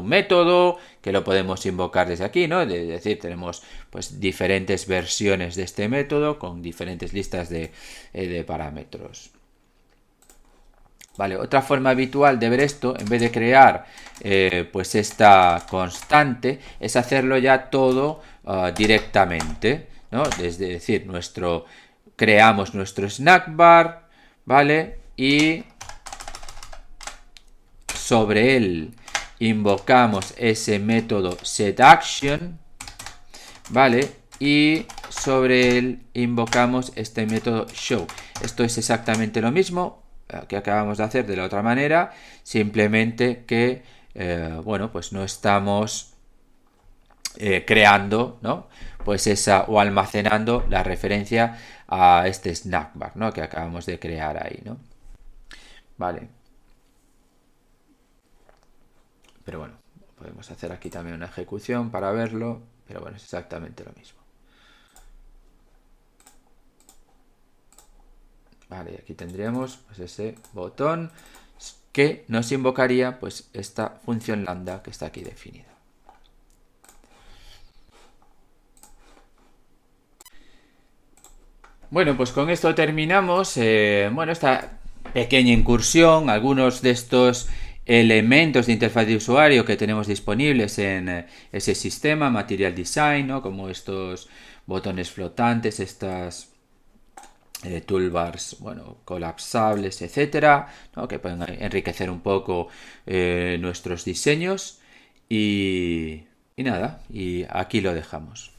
método que lo podemos invocar desde aquí, ¿no? Es decir, tenemos pues diferentes versiones de este método con diferentes listas de parámetros. Vale, otra forma habitual de ver esto, en vez de crear pues esta constante, es hacerlo ya todo directamente, ¿no? Es decir, creamos nuestro snack bar, ¿vale? Y sobre él invocamos ese método setAction, ¿vale? Y sobre él invocamos este método show. Esto es exactamente lo mismo que acabamos de hacer de la otra manera, simplemente que, bueno, pues no estamos creando, ¿no? Pues o almacenando la referencia a este snack bar, ¿no? Que acabamos de crear ahí, ¿no? Vale. Pero bueno, podemos hacer aquí también una ejecución para verlo, pero bueno, es exactamente lo mismo. Vale, aquí tendríamos pues ese botón que nos invocaría pues esta función lambda que está aquí definida. Bueno, pues con esto terminamos. Bueno, esta pequeña incursión, algunos de estos elementos de interfaz de usuario que tenemos disponibles en ese sistema, Material Design, ¿no? Como estos botones flotantes, estas toolbars, bueno, colapsables, etcétera, ¿no? Que pueden enriquecer un poco nuestros diseños y nada, y aquí lo dejamos.